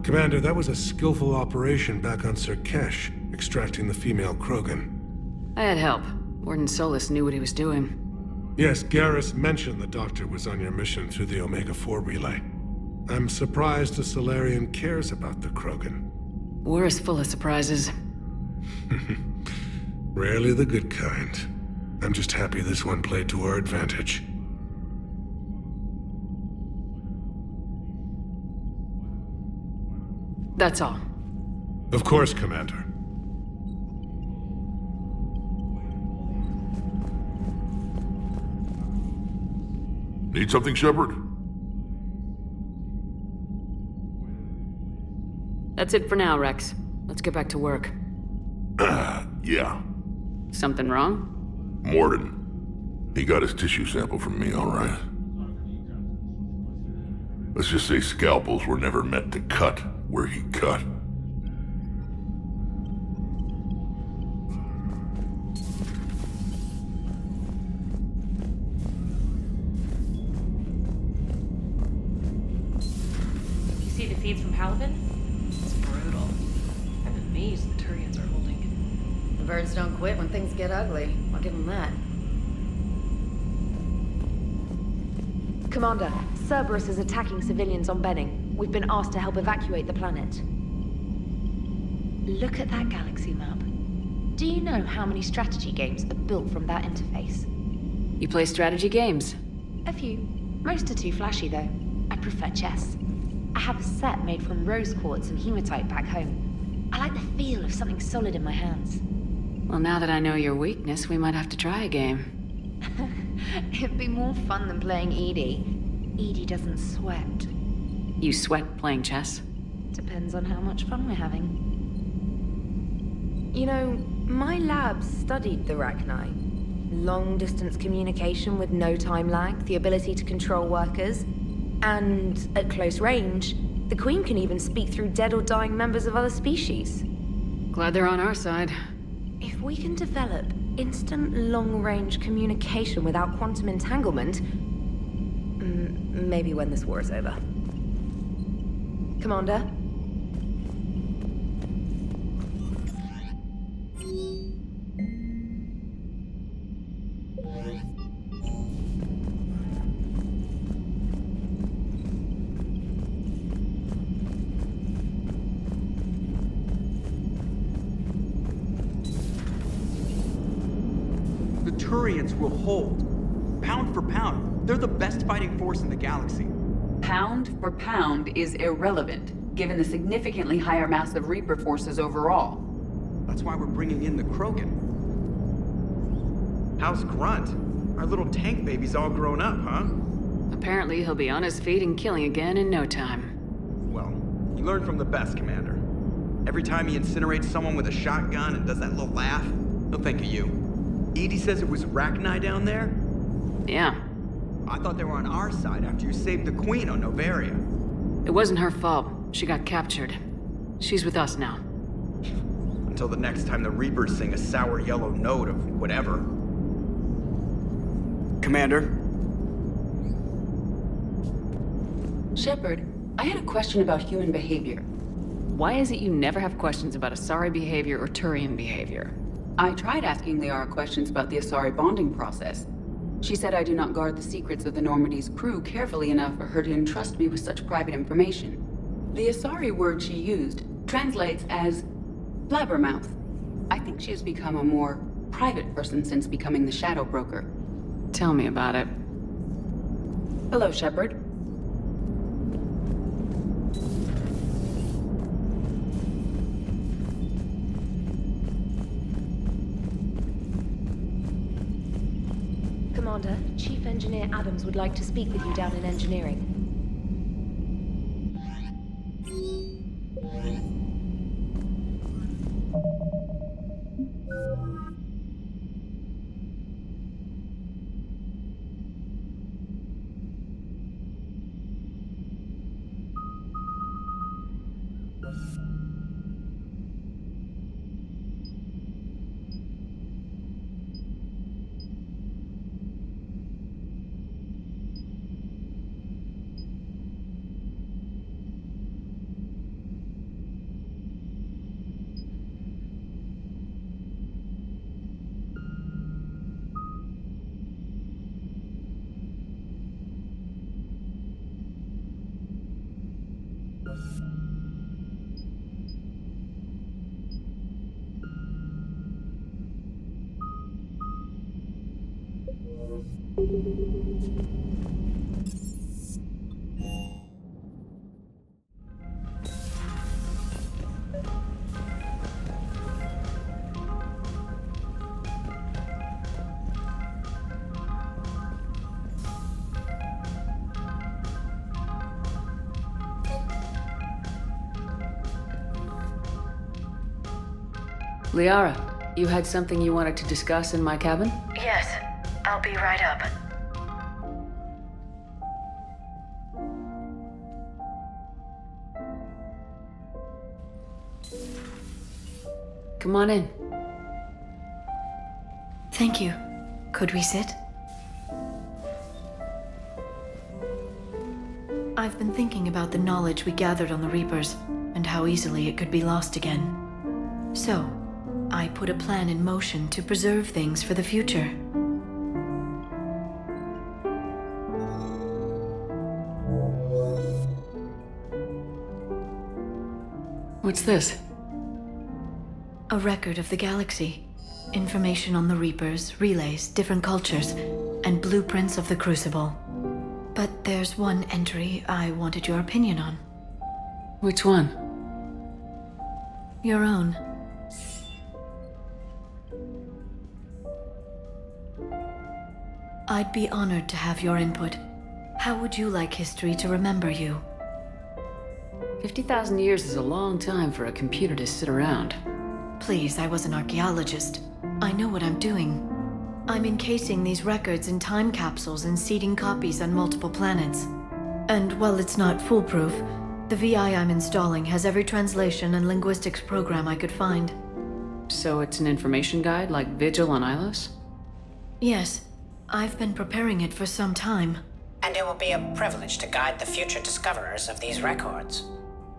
Commander, that was a skillful operation back on Sirkesh, extracting the female Krogan. I had help. Warden Solis knew what he was doing. Yes, Garrus mentioned the Doctor was on your mission through the Omega-4 relay. I'm surprised a Solarian cares about the Krogan. War is full of surprises. Rarely the good kind. I'm just happy this one played to our advantage. That's all. Of course, Commander. Need something, Shepard? That's it for now, Rex. Let's get back to work. Yeah. Something wrong? Morden. He got his tissue sample from me, all right. Let's just say scalpels were never meant to cut where he cut. You see the feeds from Halibin? It's brutal. I'm amazed the Turians are holding. The birds don't quit when things get ugly. I'll give them that. Commander, Cerberus is attacking civilians on Benning. We've been asked to help evacuate the planet. Look at that galaxy map. Do you know how many strategy games are built from that interface? You play strategy games? A few. Most are too flashy, though. I prefer chess. I have a set made from rose quartz and hematite back home. I like the feel of something solid in my hands. Well, now that I know your weakness, we might have to try a game. It'd be more fun than playing Edie. Edie doesn't sweat. You sweat playing chess? Depends on how much fun we're having. You know, my lab studied the Rachni. Long-distance communication with no time lag, the ability to control workers, and at close range, the Queen can even speak through dead or dying members of other species. Glad they're on our side. If we can develop instant long-range communication without quantum entanglement, maybe when this war is over. Commander? The Turians will hold. Pound for pound, they're the best fighting force in the galaxy. Pound for pound is irrelevant, given the significantly higher mass of Reaper forces overall. That's why we're bringing in the Krogan. How's Grunt? Our little tank baby's all grown up, huh? Apparently he'll be on his feet and killing again in no time. Well, you learn from the best, Commander. Every time he incinerates someone with a shotgun and does that little laugh, he'll think of you. Edie says it was Rachni down there? Yeah. I thought they were on our side after you saved the Queen on Novaria. It wasn't her fault. She got captured. She's with us now. Until the next time the Reapers sing a sour yellow note of whatever. Commander? Shepard, I had a question about human behavior. Why is it you never have questions about Asari behavior or Turian behavior? I tried asking Liara questions about the Asari bonding process. She said I do not guard the secrets of the Normandy's crew carefully enough for her to entrust me with such private information. The Asari word she used translates as blabbermouth. I think she has become a more private person since becoming the Shadow Broker. Tell me about it. Hello, Shepard. Commander. Chief Engineer Adams would like to speak with you down in engineering. Liara, you had something you wanted to discuss in my cabin? Yes, I'll be right up. Come on in. Thank you. Could we sit? I've been thinking about the knowledge we gathered on the Reapers, and how easily it could be lost again. So, I put a plan in motion to preserve things for the future. What's this? A record of the galaxy. Information on the Reapers, relays, different cultures, and blueprints of the Crucible. But there's one entry I wanted your opinion on. Which one? Your own. I'd be honored to have your input. How would you like history to remember you? 50,000 years is a long time for a computer to sit around. Please, I was an archaeologist. I know what I'm doing. I'm encasing these records in time capsules and seeding copies on multiple planets. And while it's not foolproof, the VI I'm installing has every translation and linguistics program I could find. So it's an information guide like Vigil on Ilos? Yes. I've been preparing it for some time. And it will be a privilege to guide the future discoverers of these records.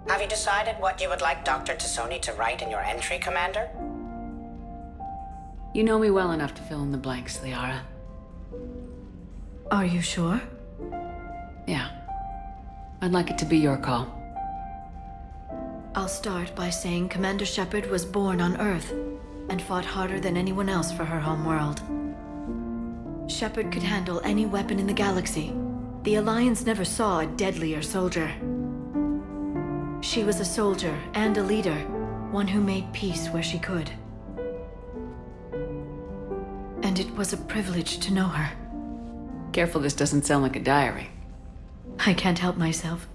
Have you decided what you would like Dr. Tassoni to write in your entry, Commander? You know me well enough to fill in the blanks, Liara. Are you sure? Yeah. I'd like it to be your call. I'll start by saying Commander Shepard was born on Earth and fought harder than anyone else for her homeworld. Shepard could handle any weapon in the galaxy. The Alliance never saw a deadlier soldier. She was a soldier and a leader, one who made peace where she could. And it was a privilege to know her. Careful this doesn't sound like a diary. I can't help myself.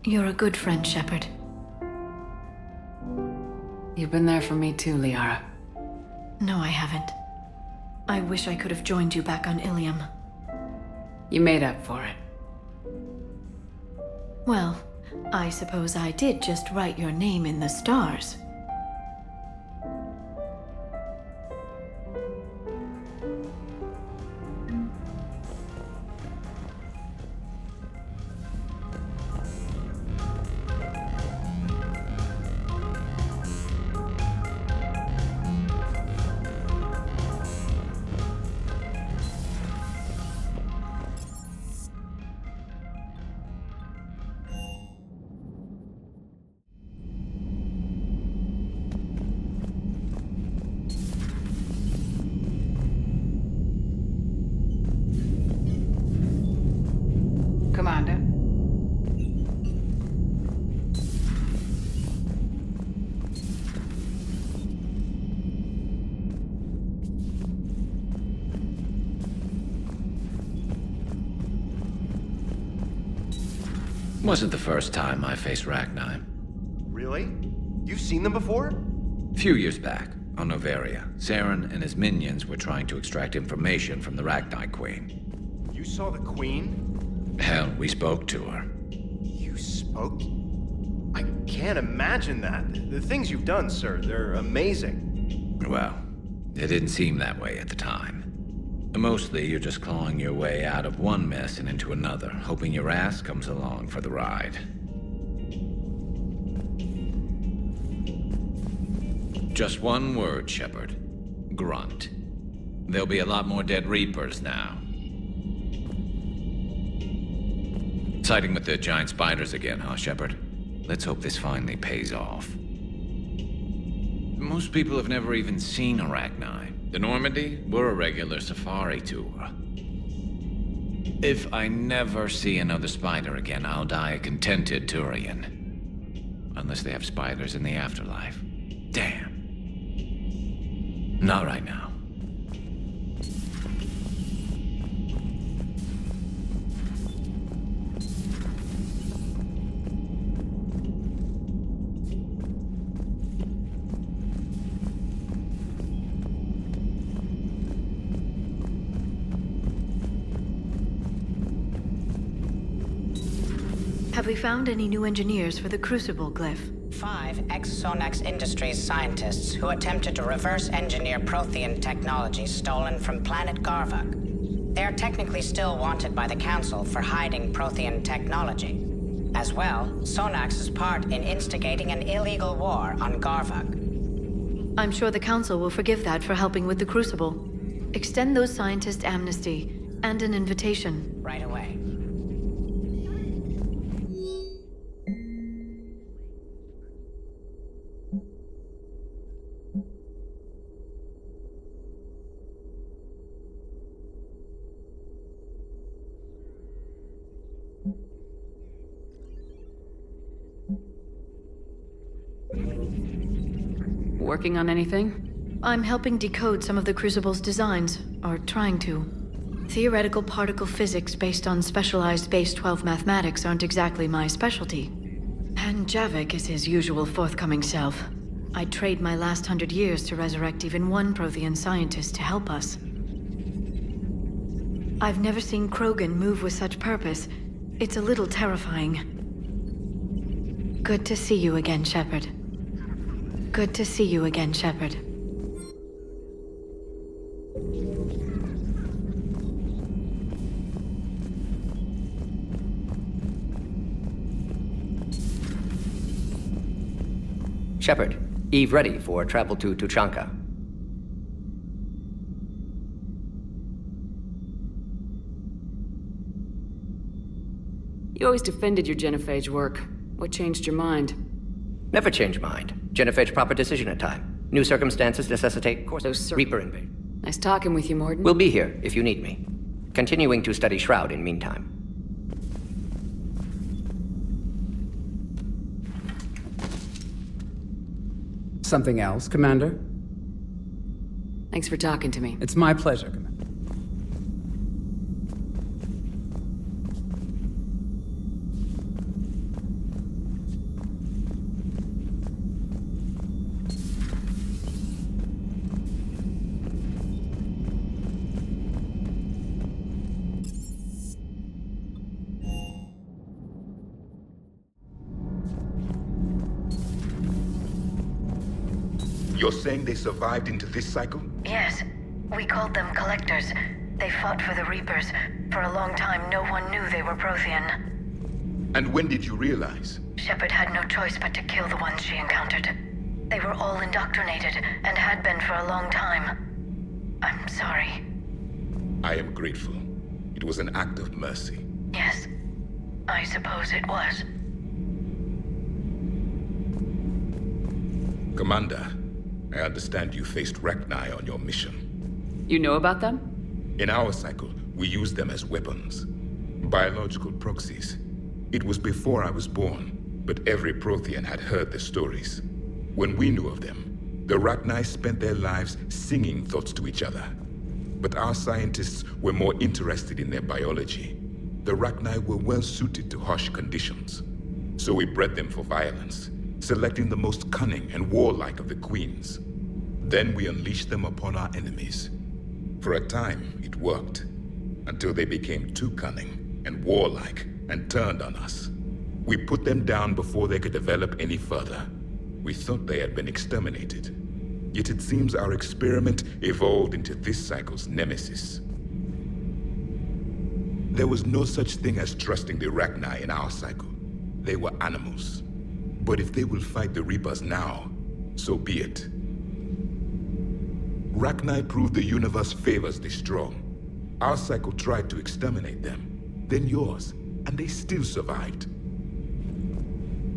You're a good friend, Shepard. You've been there for me too, Liara. No, I haven't. I wish I could have joined you back on Ilium. You made up for it. Well, I suppose I did just write your name in the stars. Wasn't the first time I faced Rachni. Really? You've seen them before? A few years back, on Noveria, Saren and his minions were trying to extract information from the Rachni Queen. You saw the Queen? Hell, we spoke to her. You spoke? I can't imagine that. The things you've done, sir, they're amazing. Well, it didn't seem that way at the time. Mostly, you're just clawing your way out of one mess and into another, hoping your ass comes along for the ride. Just one word, Shepard. Grunt. There'll be a lot more dead Reapers now. Siding with the giant spiders again, huh, Shepard? Let's hope this finally pays off. Most people have never even seen Arachni. The Normandy, we're a regular safari tour. If I never see another spider again, I'll die a contented Turian. Unless they have spiders in the afterlife. Damn. Not right now. Have we found any new engineers for the Crucible glyph? 5 ex-Sonax Industries scientists who attempted to reverse engineer Prothean technology stolen from planet Garvug. They are technically still wanted by the Council for hiding Prothean technology. As well, Sonax's part in instigating an illegal war on Garvug. I'm sure the Council will forgive that for helping with the Crucible. Extend those scientists amnesty and an invitation. Right away. Working on anything? I'm helping decode some of the Crucible's designs, or trying to. Theoretical particle physics based on specialized base 12 mathematics aren't exactly my specialty. And Javik is his usual forthcoming self. I'd trade my last 100 years to resurrect even one Prothean scientist to help us. I've never seen Krogan move with such purpose. It's a little terrifying. Good to see you again, Shepard. Good to see you again, Shepard. Shepard, Eve ready for travel to Tuchanka. You always defended your genophage work. What changed your mind? Never change mind. Genophage proper decision at time. New circumstances necessitate course Reaper invasion. Nice talking with you, Morden. We'll be here if you need me. Continuing to study Shroud in meantime. Something else, Commander? Thanks for talking to me. It's my pleasure, Commander. You're saying they survived into this cycle? Yes. We called them Collectors. They fought for the Reapers. For a long time, no one knew they were Prothean. And when did you realize? Shepard had no choice but to kill the ones she encountered. They were all indoctrinated, and had been for a long time. I'm sorry. I am grateful. It was an act of mercy. Yes. I suppose it was. Commander, I understand you faced Rachni on your mission. You know about them? In our cycle, we used them as weapons. Biological proxies. It was before I was born, but every Prothean had heard the stories. When we knew of them, the Rachni spent their lives singing thoughts to each other. But our scientists were more interested in their biology. the Rachni were well suited to harsh conditions. So we bred them for violence, selecting the most cunning and warlike of the queens. Then we unleashed them upon our enemies. For a time, it worked, until they became too cunning and warlike and turned on us. We put them down before they could develop any further. We thought they had been exterminated. Yet it seems our experiment evolved into this cycle's nemesis. There was no such thing as trusting the Rachni in our cycle. They were animals. But if they will fight the Reapers now, so be it. Rachni proved the universe favors the strong. Our cycle tried to exterminate them, then yours, and they still survived.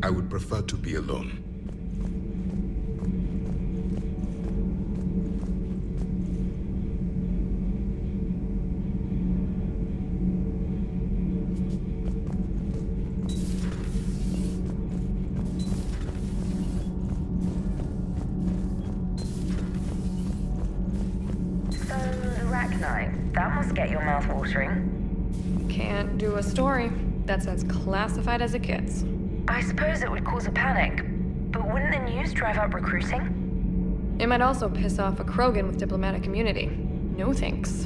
I would prefer to be alone. That must get your mouth watering. Can't do a story. That's as classified as it gets. I suppose it would cause a panic, but wouldn't the news drive up recruiting? It might also piss off a Krogan with diplomatic immunity. No thanks.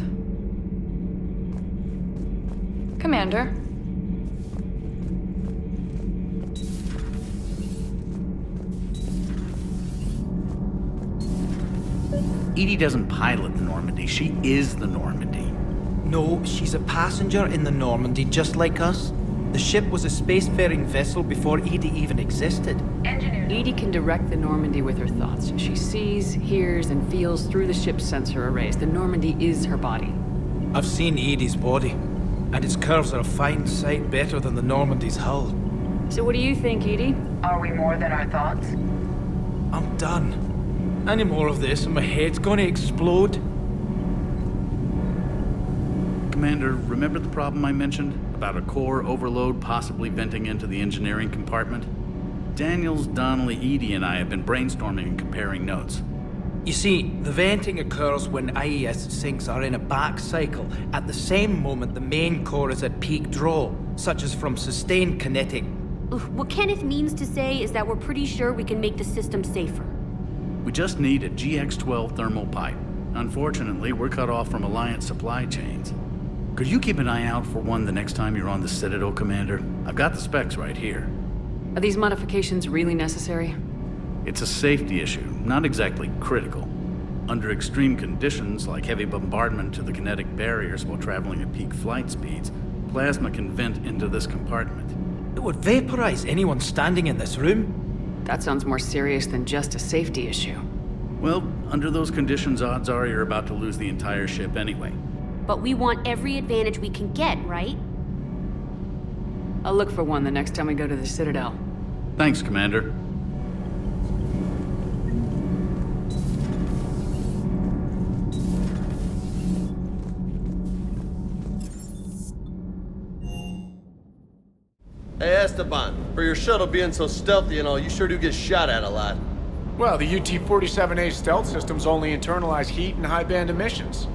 Commander. EDI doesn't pilot the Normandy, she is the Normandy. No, she's a passenger in the Normandy, just like us. The ship was a spacefaring vessel before EDI even existed. EDI can direct the Normandy with her thoughts. She sees, hears, and feels through the ship's sensor arrays. The Normandy is her body. I've seen EDI's body, and its curves are a fine sight better than the Normandy's hull. So what do you think, EDI? Are we more than our thoughts? I'm done. Any more of this and my head's gonna explode. Commander, remember the problem I mentioned? About a core overload possibly venting into the engineering compartment? Daniels, Donnelly, EDI, and I have been brainstorming and comparing notes. You see, the venting occurs when IES sinks are in a back cycle at the same moment the main core is at peak draw, such as from sustained kinetic. What Kenneth means to say is that we're pretty sure we can make the system safer. We just need a GX-12 thermal pipe. Unfortunately, we're cut off from Alliance supply chains. Could you keep an eye out for one the next time you're on the Citadel, Commander? I've got the specs right here. Are these modifications really necessary? It's a safety issue, not exactly critical. Under extreme conditions, like heavy bombardment to the kinetic barriers while traveling at peak flight speeds, plasma can vent into this compartment. It would vaporize anyone standing in this room. That sounds more serious than just a safety issue. Well, under those conditions, odds are you're about to lose the entire ship anyway. But we want every advantage we can get, right? I'll look for one the next time we go to the Citadel. Thanks, Commander. Hey, Esteban, for your shuttle being so stealthy and all, you sure do get shot at a lot. Well, the UT-47A stealth systems only internalize heat and high-band emissions.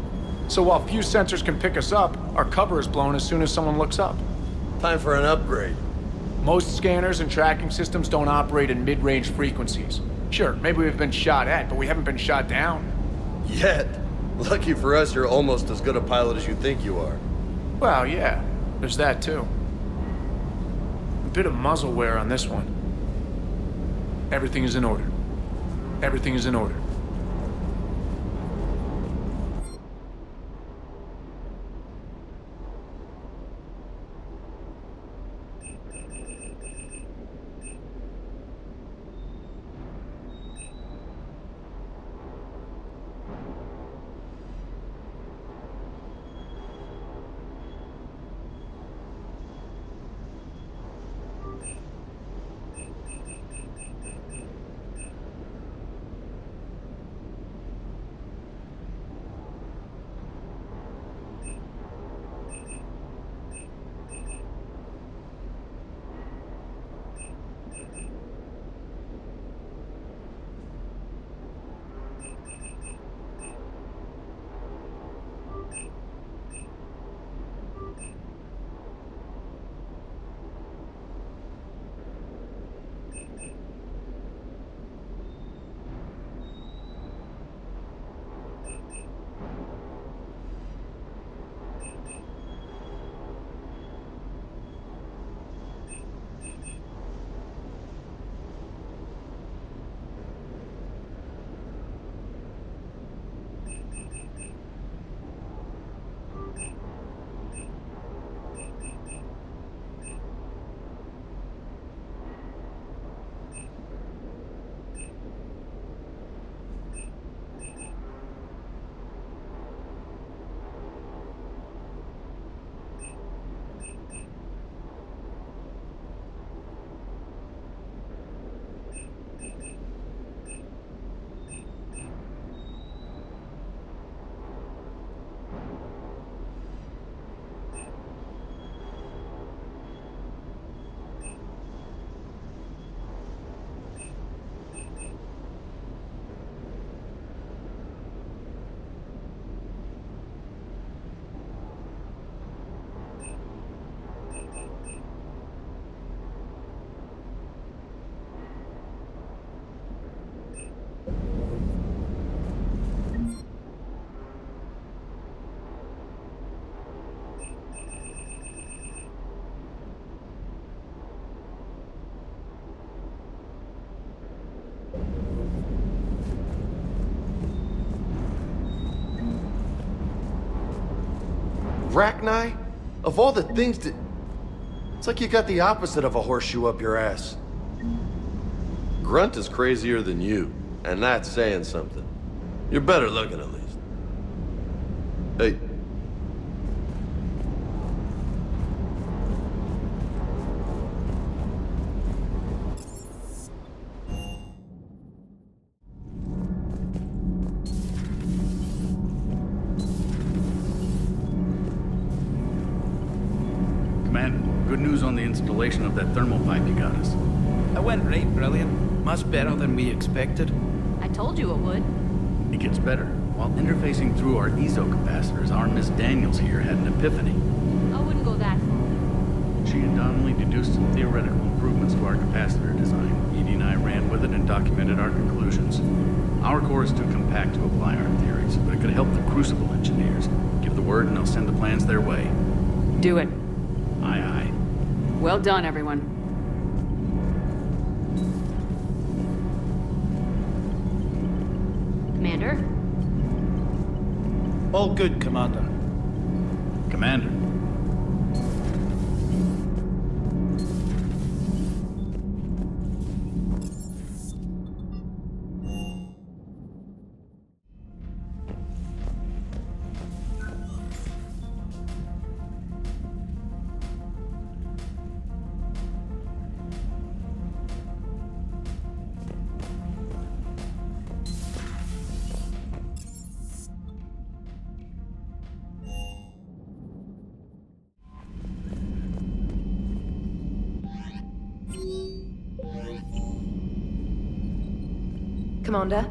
So while few sensors can pick us up, our cover is blown as soon as someone looks up. Time for an upgrade. Most scanners and tracking systems don't operate in mid-range frequencies. Sure, maybe we've been shot at, but we haven't been shot down. Yet. Lucky for us, you're almost as good a pilot as you think you are. Well, yeah, there's that too. A bit of muzzle wear on this one. Everything is in order. Everything is in order. Rachni? Of all the things that... It's like you got the opposite of a horseshoe up your ass. Grunt is crazier than you, and that's saying something. You're better looking, at least. Hey. Commander, good news on the installation of that thermal pipe you got us. That went right brilliant. Much better than we expected. I told you it would. It gets better. While interfacing through our ezo capacitors, our Miss Daniels here had an epiphany. I wouldn't go that far. She and Donnelly deduced some theoretical improvements to our capacitor design. Edie and I ran with it and documented our conclusions. Our core is too compact to apply our theories, but it could help the Crucible engineers. Give the word and they'll send the plans their way. Do it. Aye, aye. Well done, everyone. Commander? All good, Commander. Commander. Commander?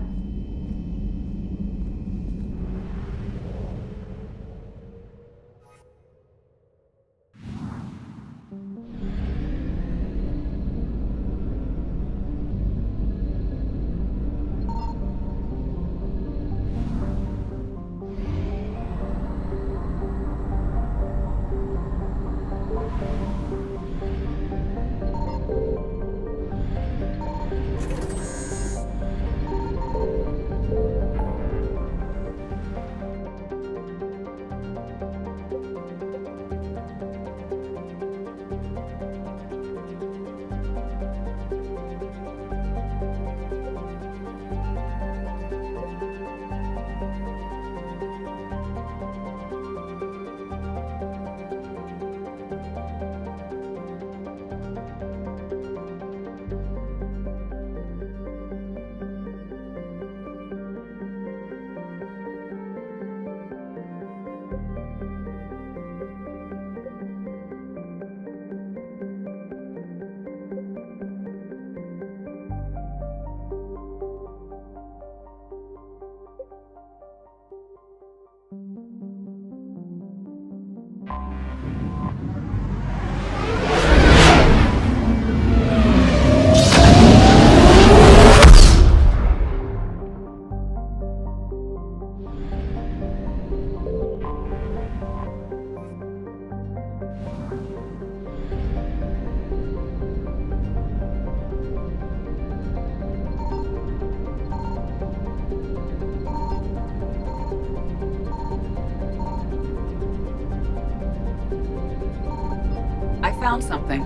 Found something.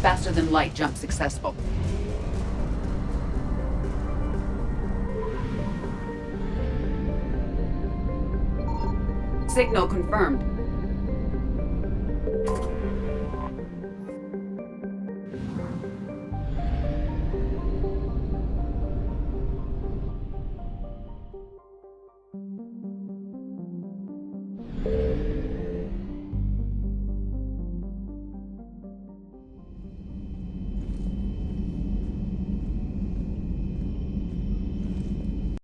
Faster than light jump successful. Signal confirmed.